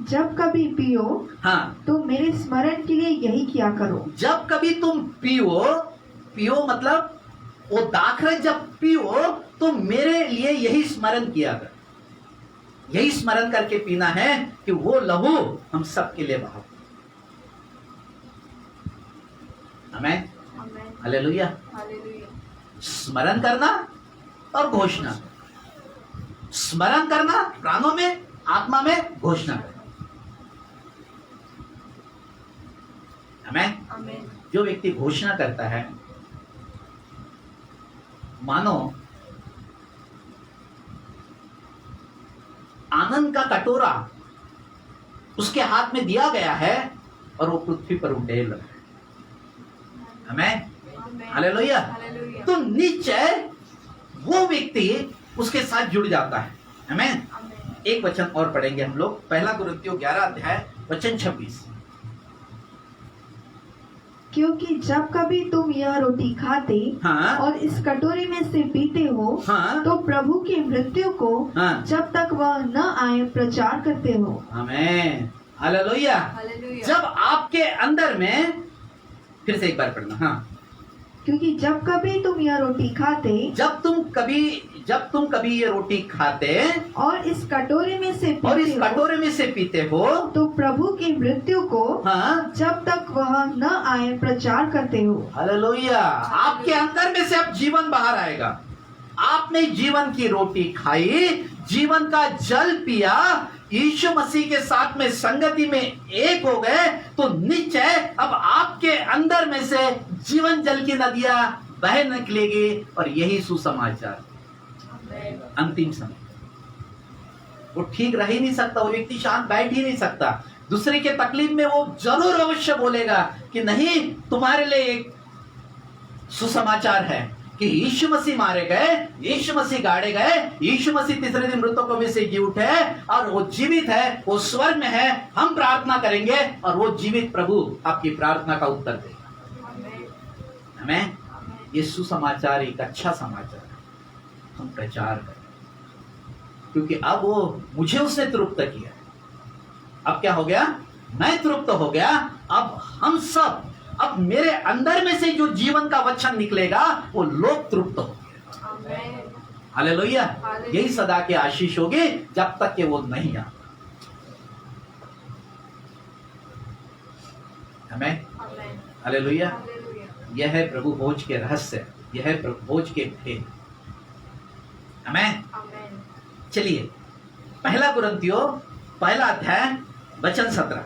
Speaker 3: जब कभी पियो,
Speaker 1: हाँ,
Speaker 3: तो मेरे स्मरण के लिए यही किया करो।
Speaker 1: जब कभी तुम पियो मतलब वो दाखरस जब पियो, तो मेरे लिए यही स्मरण किया कर। यही स्मरण करके पीना है कि वो लहू हम सब के लिए बहा। आमेन, हालेलुया। स्मरण करना और घोषणा, स्मरण करना प्राणों में, आत्मा में घोषणा करना। आमेन। जो व्यक्ति घोषणा करता है, मानो आनंद का कटोरा उसके हाथ में दिया गया है और वो पृथ्वी पर उड़ेल रहा है। आमेन, हालेलुया। तो निश्चय वो व्यक्ति उसके साथ जुड़ जाता है। आमेन। एक वचन और पढ़ेंगे हम लोग, पहला कुरिन्थियों 11 अध्याय वचन 26।
Speaker 3: क्योंकि जब कभी तुम यह रोटी खाते,
Speaker 1: हाँ,
Speaker 3: और इस कटोरे में से पीते हो,
Speaker 1: हाँ,
Speaker 3: तो प्रभु की मृत्यु को,
Speaker 1: हाँ,
Speaker 3: जब तक वह न आए प्रचार करते हो।
Speaker 1: आमेन, हालेलुया। जब आपके अंदर में, फिर से एक बार पढ़ना। हाँ,
Speaker 3: क्योंकि जब कभी तुम यह रोटी खाते,
Speaker 1: जब तुम कभी ये रोटी खाते
Speaker 3: और इस कटोरे में से
Speaker 1: पीते हो,
Speaker 3: तो प्रभु की मृत्यु को,
Speaker 1: हाँ,
Speaker 3: जब तक वह न आए प्रचार करते हो।
Speaker 1: हालेलुया। आपके अंदर में से अब जीवन बाहर आएगा। आपने जीवन की रोटी खाई, जीवन का जल पिया, यीशु मसीह के साथ में संगति में एक हो गए, तो निश्चय अब आपके अंदर में से जीवन जल की नदियां बह निकलेगी। और यही सुसमाचार अंतिम समय। वो ठीक रह ही नहीं सकता, वो व्यक्ति शांत बैठ ही नहीं सकता दूसरे के तकलीफ में वो जरूर अवश्य बोलेगा कि नहीं, तुम्हारे लिए एक सुसमाचार है कि यीशु मसीह मारे गए, यीशु मसीह गाड़े गए, यीशु मसीह तीसरे दिन मृतकों में से जी उठे और वो जीवित है, वो स्वर्ग में है। हम प्रार्थना करेंगे और वो जीवित प्रभु आपकी प्रार्थना का उत्तर देगा। हमें ये सुसमाचार एक अच्छा समाचार है, हम प्रचार करें, क्योंकि अब वो मुझे उसने तृप्त किया। अब क्या हो गया? मैं तृप्त हो गया। अब हम सब, अब मेरे अंदर में से जो जीवन का वचन निकलेगा वो लोग तृप्त होंगे। हालेलुया। यही सदा की आशीष होगी जब तक कि वो नहीं आता। हमें हालेलुया। यह है प्रभु भोज के रहस्य, यह है प्रभु भोज के भेद। हमें चलिए पहला कुरिन्थियों पहला अध्याय वचन 17।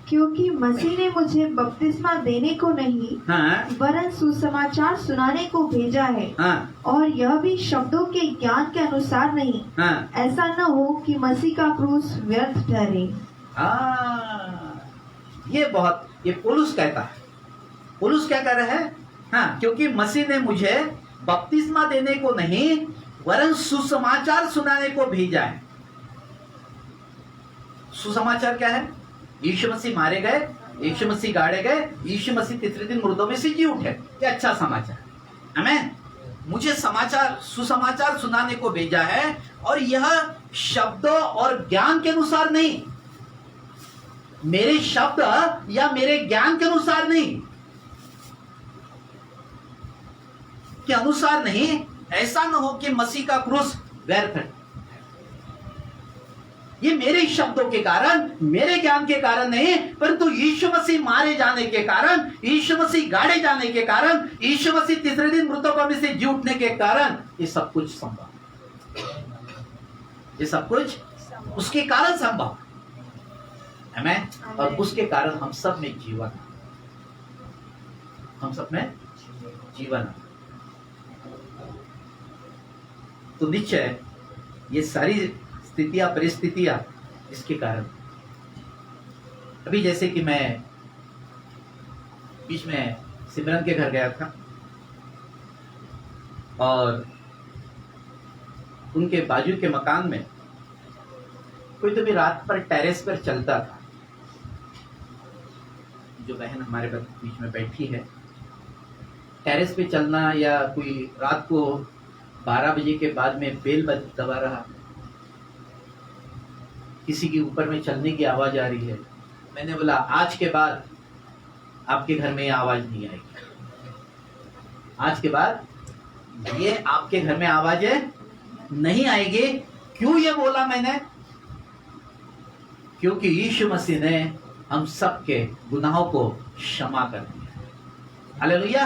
Speaker 3: क्योंकि मसीह ने मुझे बपतिस्मा देने को नहीं,
Speaker 1: हाँ,
Speaker 3: वरन सुसमाचार सुनाने को भेजा है।
Speaker 1: हाँ,
Speaker 3: और यह भी शब्दों के ज्ञान के अनुसार नहीं,
Speaker 1: हाँ,
Speaker 3: ऐसा न हो कि मसीह का क्रूस व्यर्थ ठहरे।
Speaker 1: ये पौलुस कहता है। पौलुस क्या कह रहा है? हाँ, क्योंकि मसीह ने मुझे बपतिस्मा देने को नहीं, वरन सुसमाचार सुनाने को भेजा है। सुसमाचार क्या है? यीशु मसीह मारे गए, यीशु मसीह गाड़े गए, यीशु मसीह तीसरे दिन मुर्दों में से जी उठे। ये अच्छा समाचार। हमें मुझे सुसमाचार सुनाने को भेजा है, और यह शब्दों और ज्ञान के अनुसार नहीं, मेरे शब्द या मेरे ज्ञान के अनुसार नहीं, के अनुसार नहीं, ऐसा न हो कि मसीह का क्रूस व्यर्थ है। ये मेरे शब्दों के कारण, मेरे ज्ञान के कारण नहीं, परंतु यीशु मसीह मारे जाने के कारण, यीशु मसीह गाड़े जाने के कारण, यीशु मसीह तीसरे दिन मृतकों में से जी उठने के कारण ये सब कुछ संभव। ये सब कुछ उसके कारण संभव है। और उसके कारण हम सब में जीवन, हम सब में जीवन। तो निश्चय ये सारी स्थितियां, परिस्थितियां इसके कारण। अभी जैसे कि मैं बीच में सिमरन के घर गया था, और उनके बाजू के मकान में कोई तो भी रात पर टेरेस पर चलता था। जो बहन हमारे बीच में बैठी है, टेरेस पे चलना, या कोई रात को 12 बजे के बाद में बेल दबा रहा, किसी के ऊपर में चलने की आवाज आ रही है। मैंने बोला आज के बाद आपके घर में ये आवाज नहीं आएगी। आज के बाद ये आपके घर में आवाजें नहीं आएगी। क्यों ये बोला मैंने? क्योंकि यीशु मसीह ने हम सबके गुनाहों को क्षमा कर दिया। हालेलुया।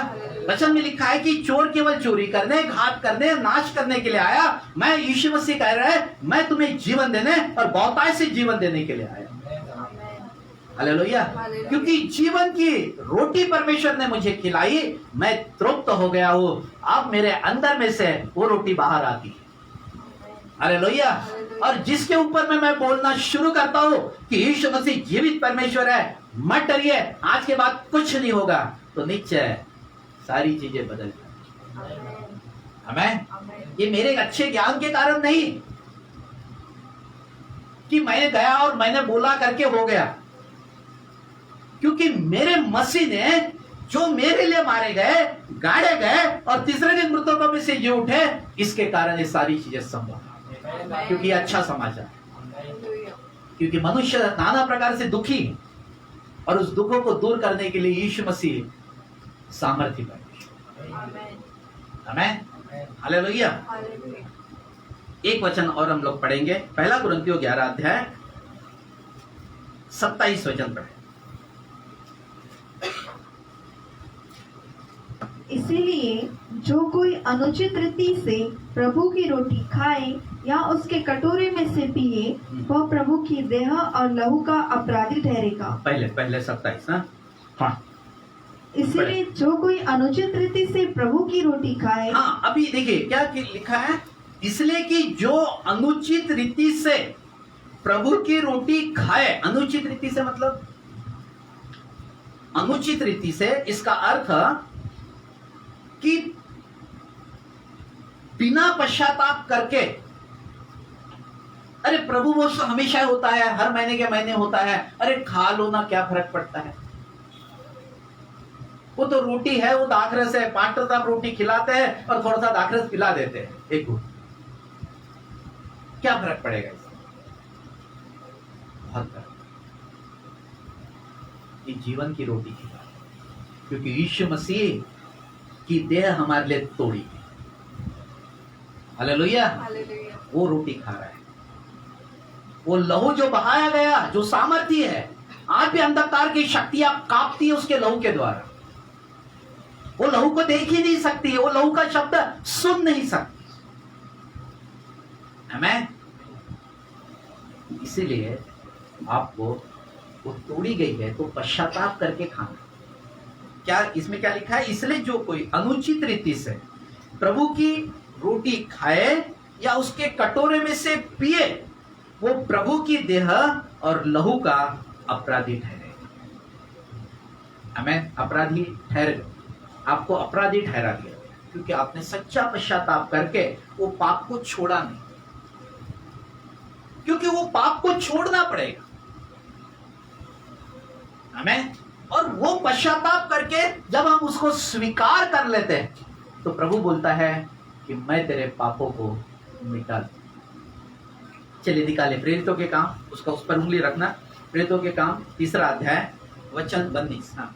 Speaker 1: वचन में लिखा है कि चोर केवल चोरी करने, घात करने, नाश करने के लिए आया। मैं, यीशु मसीह कह रहा है, मैं तुम्हें जीवन देने और बहुतायत से जीवन देने के लिए आया। हालेलुया। क्योंकि जीवन की रोटी परमेश्वर ने मुझे खिलाई, मैं तृप्त हो गया हूं। अब मेरे अंदर में से वो रोटी बाहर आती है। हालेलुया। और जिसके ऊपर में मैं बोलना शुरू करता हूं कि यीशु मसीह जीवित परमेश्वर है, मत डरिए, आज के बाद कुछ नहीं होगा, तो निश्चय सारी चीजें बदल जाएंगी। हमें ये मेरे अच्छे ज्ञान के कारण नहीं कि मैं गया और मैंने बोला करके हो गया, क्योंकि मेरे मसीह ने जो मेरे लिए मारे गए, गाड़े गए और तीसरे दिन मृतकों में से जी उठे, इसके कारण ये सारी चीजें संभव। क्योंकि अच्छा समाचार, क्योंकि मनुष्य नाना प्रकार से दुखी, और उस दुखों को दूर करने के लिए यीशु मसीह सामर्थ्य परमेश्वर। आमेन। हालेलुया। एक वचन और हम लोग पढ़ेंगे, पहला कुरिन्थियों 11 अध्याय 27 वचन पढ़े।
Speaker 3: इसीलिए जो कोई अनुचित रीति से प्रभु की रोटी खाए या उसके कटोरे में से पिए, वह प्रभु की देह और लहू का अपराधी ठहरेगा।
Speaker 1: पहले 27। हाँ,
Speaker 3: इसीलिए जो कोई अनुचित रीति से प्रभु की रोटी खाए,
Speaker 1: हाँ, अभी देखिए क्या लिखा है, इसलिए कि जो अनुचित रीति से प्रभु की रोटी खाए। अनुचित रीति से मतलब, अनुचित रीति से इसका अर्थ कि बिना पश्चाताप करके, अरे प्रभु वो हमेशा होता है, हर महीने के महीने होता है, अरे खा लो ना, क्या फर्क पड़ता है, वो तो रोटी है, वो दाखरस है, 5 रोटी खिलाते हैं और थोड़ा सा दाखरस पिला देते हैं, एक घूंट, क्या फर्क पड़ेगा इससे? बहुत फर्क। ये जीवन की रोटी की बात है, क्योंकि यीशु मसीह की देह हमारे लिए तोड़ी गई। हालेलुया।
Speaker 2: हालेलुया।
Speaker 1: वो रोटी खा रहा है, वो लहू जो बहाया गया, जो सामर्थ्य है, आज भी अंधकार की शक्तियां कांपती है उसके लहू के द्वारा। वो लहू को देख ही नहीं सकती, वो लहू का शब्द सुन नहीं सकती। आमेन। इसीलिए आपको वो तोड़ी गई है तो पश्चाताप करके खाना। क्या इसमें क्या लिखा है? इसलिए जो कोई अनुचित रीति से प्रभु की रोटी खाए या उसके कटोरे में से पिए, वो प्रभु की देह और लहू का अपराधी ठहरेगा। आमेन। अपराधी ठहरे, आपको अपराधी ठहरा दिया क्योंकि आपने सच्चा पश्चाताप करके वो पाप को छोड़ा नहीं, क्योंकि वो पाप को छोड़ना पड़ेगा। आमेन। और वो पश्चाताप करके जब हम उसको स्वीकार कर लेते हैं तो प्रभु बोलता है कि मैं तेरे पापों को मिटा दूं। चलिए निकाले प्रेरितों के काम, उसका उस पर उंगली रखना। प्रेरितों के काम 3 अध्याय वचन 22। हाँ,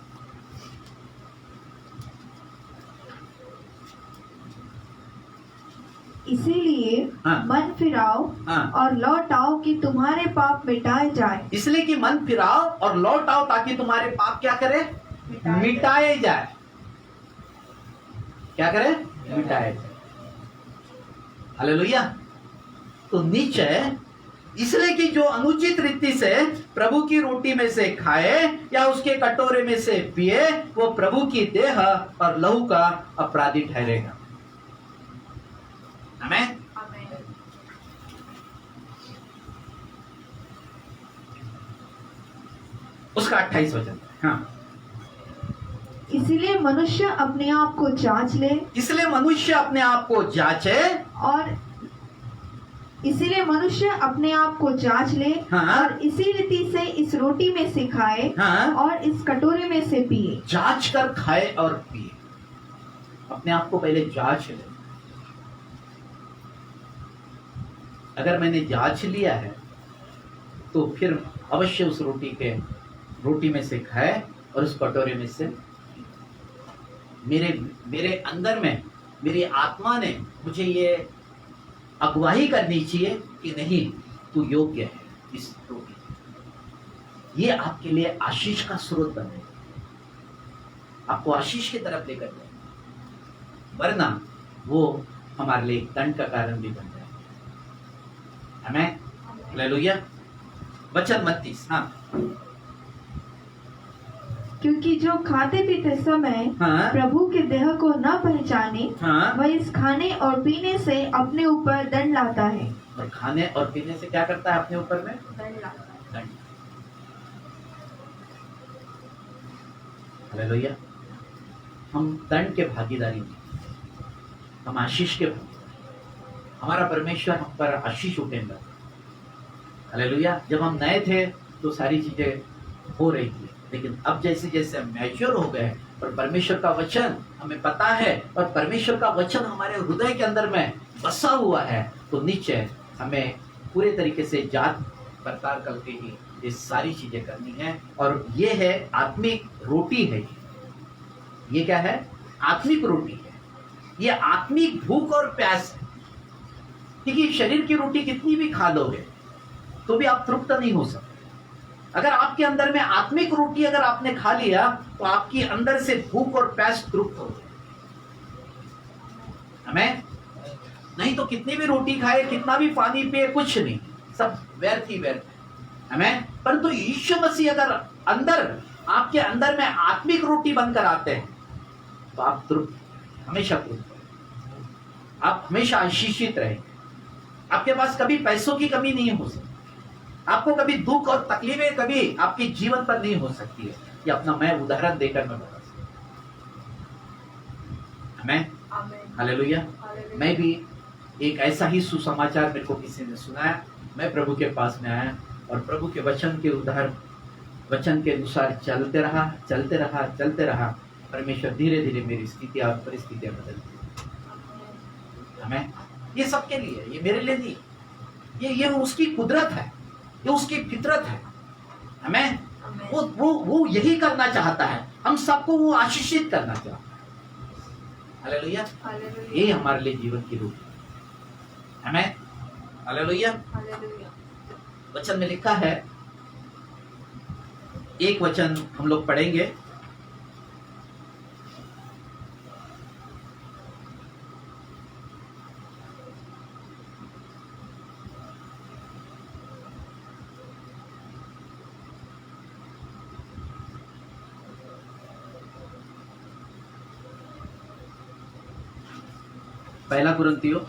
Speaker 3: इसीलिए
Speaker 1: हाँ।
Speaker 3: मन फिराओ
Speaker 1: हाँ।
Speaker 3: और लौट आओ कि तुम्हारे पाप मिटाए जाए।
Speaker 1: इसलिए कि मन फिराओ और लौट आओ ताकि तुम्हारे पाप क्या करे? मिटाए जाए। क्या करे? मिटाए जाए। हालेलुया। तो निश्चय इसलिए कि जो अनुचित रीति से प्रभु की रोटी में से खाए या उसके कटोरे में से पिए, वो प्रभु की देह और लहू का अपराधी ठहरेगा। आमेन।
Speaker 2: आमेन।
Speaker 1: उसका 28 वचन। हाँ,
Speaker 3: इसीलिए मनुष्य अपने आप को जांच ले,
Speaker 1: इसलिए मनुष्य अपने आप को जांचे
Speaker 3: और इसीलिए मनुष्य अपने आप को जांच ले,
Speaker 1: हाँ।
Speaker 3: और इसी रीति से इस रोटी में से खाए,
Speaker 1: हाँ।
Speaker 3: और इस कटोरे में से पिए।
Speaker 1: जांच कर खाए और पिए। अपने आप को पहले जांच ले। अगर मैंने जांच लिया है तो फिर अवश्य उस रोटी में से खाए और उस कटोरे में से मेरे अंदर में मेरी आत्मा ने मुझे ये अगुवाही करनी चाहिए कि नहीं, तू योग्य है इस रोटी। ये आपके लिए आशीष का स्रोत बने, आपको आशीष की तरफ लेकर जाए, वरना वो हमारे लिए दंड का कारण भी बन जाए। आमेन। हालेलुया। वचन 32। हाँ,
Speaker 3: क्योंकि जो खाते पीते समय
Speaker 1: हाँ।
Speaker 3: प्रभु के देह को न पहचाने,
Speaker 1: हाँ।
Speaker 3: वह इस खाने और पीने से अपने ऊपर दंड लाता है।
Speaker 1: और खाने और पीने से क्या करता है? अपने ऊपर में
Speaker 2: दंड लाता है।
Speaker 1: दंड। हालेलुया। हम दंड के भागीदारी नहीं, हम आशीष के भागीदारी। हमारा परमेश्वर हम पर आशीष उठेगा। हालेलुया। जब हम नए थे तो सारी चीजें हो रही थी, लेकिन अब जैसे जैसे हम मैच्योर हो गए और परमेश्वर का वचन हमें पता है और परमेश्वर का वचन हमारे हृदय के अंदर में बसा हुआ है, तो निश्चय हमें पूरे तरीके से जांच पड़ताल करके ही ये सारी चीजें करनी है। और ये है आत्मिक रोटी है। ये क्या है? आत्मिक रोटी है। ये आत्मिक भूख और प्यास है। क्योंकि शरीर की रोटी कितनी भी खा लोगे तो भी आप तृप्त नहीं हो सकते। अगर आपके अंदर में आत्मिक रोटी अगर आपने खा लिया तो आपकी अंदर से भूख और प्यास तृप्त हो जाए। हमें नहीं तो कितनी भी रोटी खाए, कितना भी पानी पिए, कुछ नहीं, सब व्यर्थ ही व्यर्थ है। हमें परंतु यीशु मसीह अगर अंदर आपके अंदर में आत्मिक रोटी बनकर आते हैं तो आप तृप्त, हमेशा तृप्त, आप हमेशा आशीषित रहेंगे। आपके पास कभी पैसों की कमी नहीं हो सकती, आपको कभी दुख और तकलीफें कभी आपके जीवन पर नहीं हो सकती है। ये अपना मैं उदाहरण देकर मैं बता सकता हूं। आमीन, हालेलुया। मैं भी एक ऐसा ही सुसमाचार मेरे को किसी ने सुनाया, मैं प्रभु के पास में आया और प्रभु के वचन के वचन के अनुसार चलते रहा। परमेश्वर धीरे धीरे मेरी स्थितियां और परिस्थितियां बदलती। हमें ये सबके लिए, ये मेरे लिए नहीं, ये उसकी कुदरत है, ये उसकी फितरत है। हमें वो यही करना चाहता है, हम सबको वो आशीषित करना चाहता है। हालेलुया, ये हमारे लिए जीवन की रोटी है। हमें हालेलुया। वचन में लिखा है, एक वचन हम लोग पढ़ेंगे, पहला कुरिन्थियों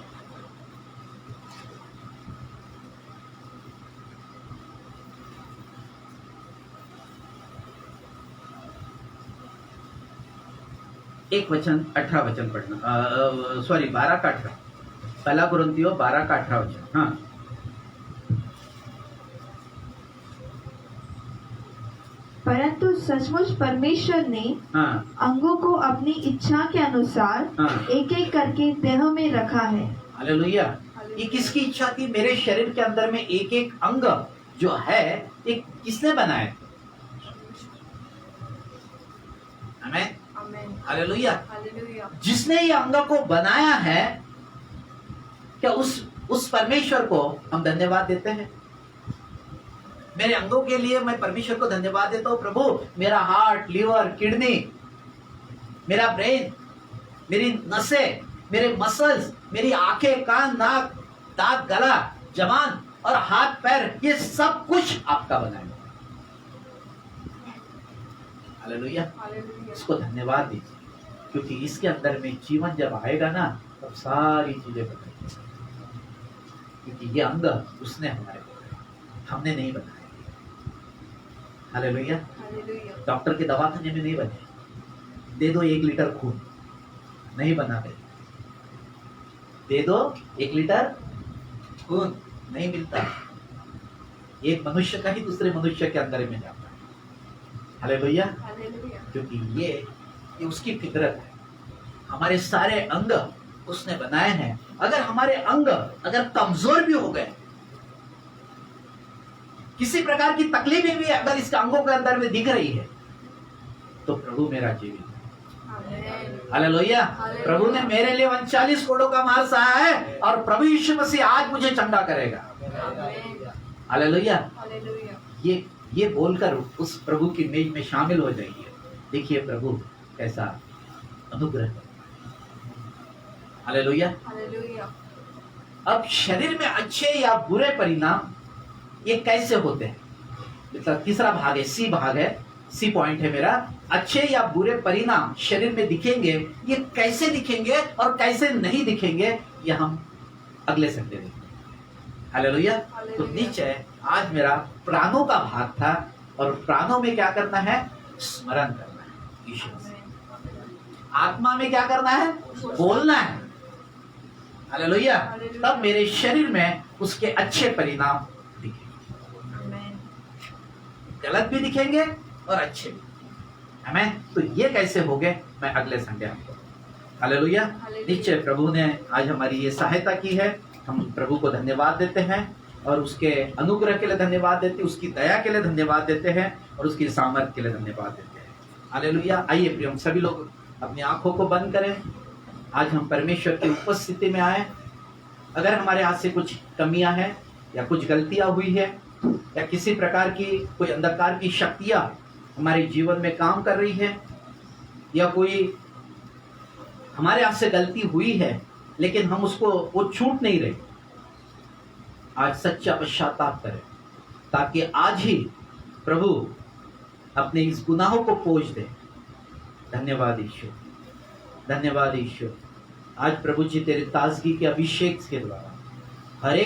Speaker 1: 18 वचन पढ़ना, 12 का 18, पहला कुरिन्थियों 12 का 18 वचन। हाँ,
Speaker 3: परंतु सचमुच परमेश्वर ने अंगों को अपनी इच्छा के अनुसार एक एक करके देह में रखा है।
Speaker 1: हालेलुया। ये किसकी इच्छा थी? मेरे शरीर के अंदर में एक एक अंग जो है, एक किसने बनाया? आमीन, हालेलुया। जिसने ये अंग को बनाया है, क्या उस परमेश्वर को हम धन्यवाद देते हैं? मेरे अंगों के लिए मैं परमेश्वर को धन्यवाद देता हूं। प्रभु, मेरा हार्ट, लीवर, किडनी, मेरा ब्रेन, मेरी नसें, मेरे मसल्स, मेरी आंखें, कान, नाक, दांत, गला, जबान और हाथ पैर, ये सब कुछ आपका बनाया। हालेलुया। इसको धन्यवाद दीजिए, क्योंकि इसके अंदर में जीवन जब आएगा ना, तब सारी चीजें बदलेंगी। क्योंकि ये अंग उसने हमारे बनाए, हमने नहीं बनाया। हालेलुया। डॉक्टर के दवाखाने में नहीं बने, दे दो 1 लीटर खून, नहीं बना दे, दे दो 1 लीटर खून, नहीं मिलता। एक मनुष्य का ही दूसरे मनुष्य के अंदर में जाता है। हालेलुया। क्योंकि ये उसकी फितरत है। हमारे सारे अंग उसने बनाए हैं। अगर हमारे अंग अगर कमजोर भी हो गए, किसी प्रकार की तकलीफें भी अगर इसके अंगों के अंदर में दिख रही है, तो प्रभु मेरा जीवित है। हालेलुया। प्रभु ने मेरे लिए 39 कोड़ों का मार सहा है और प्रभु यीशु मसीह आज मुझे चंगा करेगा। हालेलुया। ये बोलकर उस प्रभु की मेज में शामिल हो जाइए। देखिए प्रभु कैसा अनुग्रह है। हालेलुया। अब शरीर में अच्छे या बुरे परिणाम ये कैसे होते हैं? मतलब तीसरा भाग है, सी भाग है, सी पॉइंट है मेरा। अच्छे या बुरे परिणाम शरीर में दिखेंगे, ये कैसे दिखेंगे और कैसे नहीं दिखेंगे, ये हम अगले संडे देखेंगे। हालेलुया। तो नीचे आज मेरा प्राणों का भाग था, और प्राणों में क्या करना है? स्मरण करना है ईश्वर से। आत्मा में क्या करना है? बोलना है। हालेलुया। तब मेरे शरीर में उसके अच्छे परिणाम दिखेंगे, गलत भी दिखेंगे और अच्छे भी। आमीन। तो ये कैसे हो गए, मैं अगले संडे आपको। हालेलुया। नीचे प्रभु ने आज हमारी ये सहायता की है, हम प्रभु को धन्यवाद देते हैं और उसके अनुग्रह के लिए धन्यवाद देते हैं, उसकी दया के लिए धन्यवाद देते हैं और उसकी सामर्थ के लिए धन्यवाद देते हैं। हालेलुया। आइए प्रिय, हम सभी लोग अपनी आंखों को बंद करें। आज हम परमेश्वर की उपस्थिति में आए। अगर हमारे हाथ से कुछ कमियां हैं या कुछ गलतियां हुई है या किसी प्रकार की कोई अंधकार की शक्तियां हमारे जीवन में काम कर रही है, या कोई हमारे हाथ से गलती हुई है लेकिन हम उसको वो छूट नहीं रहे, आज सच्चा पश्चाताप करें, ताकि आज ही प्रभु अपने इस गुनाहों को पोंछ दे। धन्यवाद ईश्वर, धन्यवाद ईश्वर। आज प्रभु जी तेरे ताजगी के अभिषेक के द्वारा हर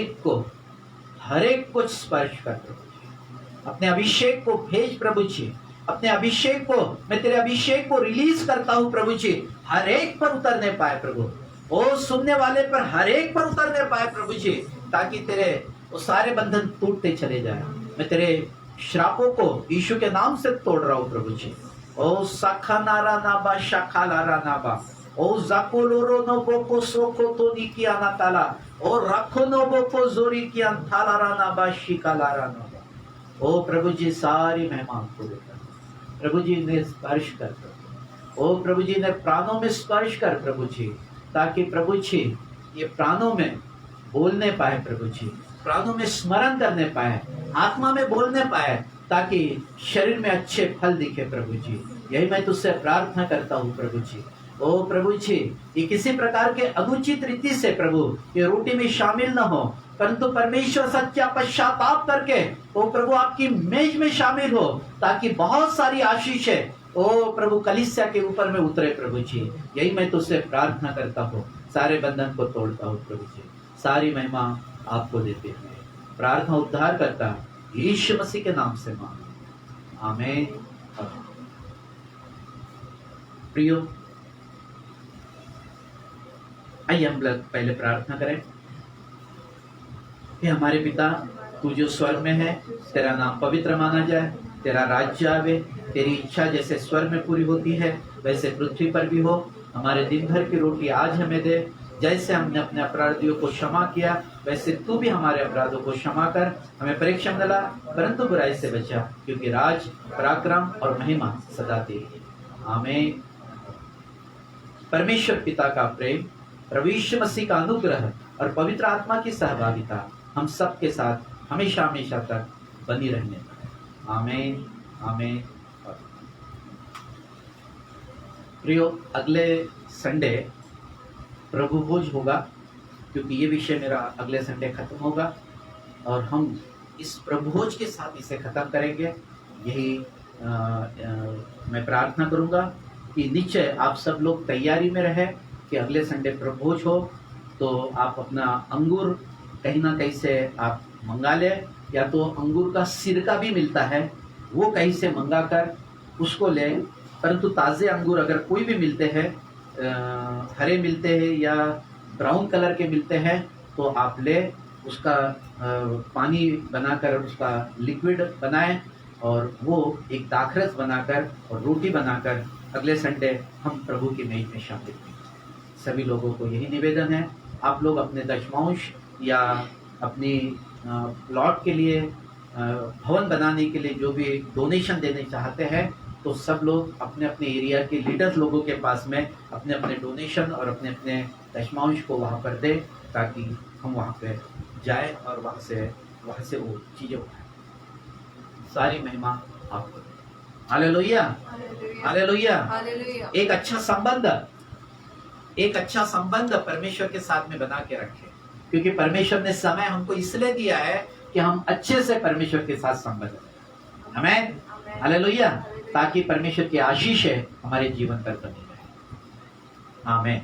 Speaker 1: एक को स्पर्श कर प्रभु जी। अपने अभिषेक को भेज प्रभु जी, अपने अभिषेक को, मैं तेरे अभिषेक को रिलीज करता हूं प्रभु जी, हर एक पर उतरने पाए प्रभु, ओ सुनने वाले पर हर एक पर उतरने पाए प्रभु जी, ताकि तेरे वो सारे बंधन टूटते चले जाए। मैं तेरे श्रापों को यीशु के नाम से तोड़ रहा हूं प्रभु जी। ओ साखा नारा नाबा शाखा लारा नाबा, ओ जाकोलोरो नो बोको सोको तो निकी आना ताला, ओ रखो नो बोको जोरी की अंथालारा नाबा शिका लारा नाबा। ओ प्रभु जी सारी महिमा आपको देता हूं। प्रभु जी ने स्पर्श कर प्रभु, ओ प्रभु जी ने प्राणों में स्पर्श कर प्रभु जी, ताकि प्रभु जी ये प्राणों में बोलने पाए प्रभु जी, प्राणों में स्मरण करने पाए, आत्मा में बोलने पाए, ताकि शरीर में अच्छे फल दिखे प्रभु जी। यही मैं तुझसे प्रार्थना करता हूँ प्रभु जी। ओ प्रभु जी, ये किसी प्रकार के अनुचित रीति से प्रभु ये रोटी में शामिल न हो, परंतु परमेश्वर सच्चा पश्चाताप करके ओ प्रभु आपकी मेज में शामिल हो, ताकि बहुत सारी आशीषें ओ प्रभु कलीसिया के ऊपर में उतरे प्रभु जी। यही मैं तुझसे प्रार्थना करता हूँ, सारे बंधन को तोड़ता हूँ प्रभु जी। सारी महिमा आपको देते हुए प्रार्थना उद्धार करता यीशु मसीह के नाम से मांग, आमीन। प्रियो, आइए हम लोग पहले प्रार्थना करें। हे हमारे पिता, तू जो स्वर्ग में है, तेरा नाम पवित्र माना जाए, तेरा राज्य आवे, तेरी इच्छा जैसे स्वर्ग में पूरी होती है वैसे पृथ्वी पर भी हो। हमारे दिन भर की रोटी आज हमें दे, जैसे हमने अपने अपराधियों को क्षमा किया वैसे तू भी हमारे अपराधों को क्षमा कर। हमें परीक्षा में न ला, परंतु बुराई से बचा, क्योंकि राज, पराक्रम और महिमा सदा तेरी है, आमीन। परमेश्वर पिता का प्रेम, प्रभु यीशु मसीह का अनुग्रह और पवित्र आत्मा की सहभागिता हम सब के साथ हमेशा हमेशा तक बनी रहने पाए, आमीन, आमीन। प्रियो, अगले संडे प्रभु भोज होगा, क्योंकि ये विषय मेरा अगले संडे खत्म होगा और हम इस प्रभु भोज के साथ इसे खत्म करेंगे। यही मैं प्रार्थना करूंगा कि निश्चय आप सब लोग तैयारी में रहे कि अगले संडे प्रभु भोज हो, तो आप अपना अंगूर कहीं ना कहीं से आप मंगा ले, या तो अंगूर का सिरका भी मिलता है वो कहीं से मंगा कर उसको ले। परंतु ताज़े अंगूर अगर कोई भी मिलते हैं, हरे मिलते हैं या ब्राउन कलर के मिलते हैं, तो आप ले, उसका पानी बनाकर उसका लिक्विड बनाएं और वो एक दाखरस बनाकर और रोटी बनाकर अगले संडे हम प्रभु की मेज में शामिल हों। सभी लोगों को यही निवेदन है, आप लोग अपने दशमांश या अपनी प्लॉट के लिए, भवन बनाने के लिए जो भी डोनेशन देने चाहते हैं, तो सब लोग अपने अपने एरिया के लीडर्स लोगों के पास में अपने अपने डोनेशन और अपने अपने दशमांश को वहाँ पर दें, ताकि हम वहाँ पे जाए और वहाँ से वो चीज़ें उठाएं। सारी महिमा आपको। Hallelujah, hallelujah. एक अच्छा संबंध परमेश्वर के साथ में बना के रखें, क्योंकि परमेश्वर ने समय हमको इसलिए दिया है कि हम अच्छे से परमेश्वर के साथ संबंध रखें। आमीन, हालेलुया, ताकि परमेश्वर की आशीष है हमारे जीवन पर बनी रहे। आमीन।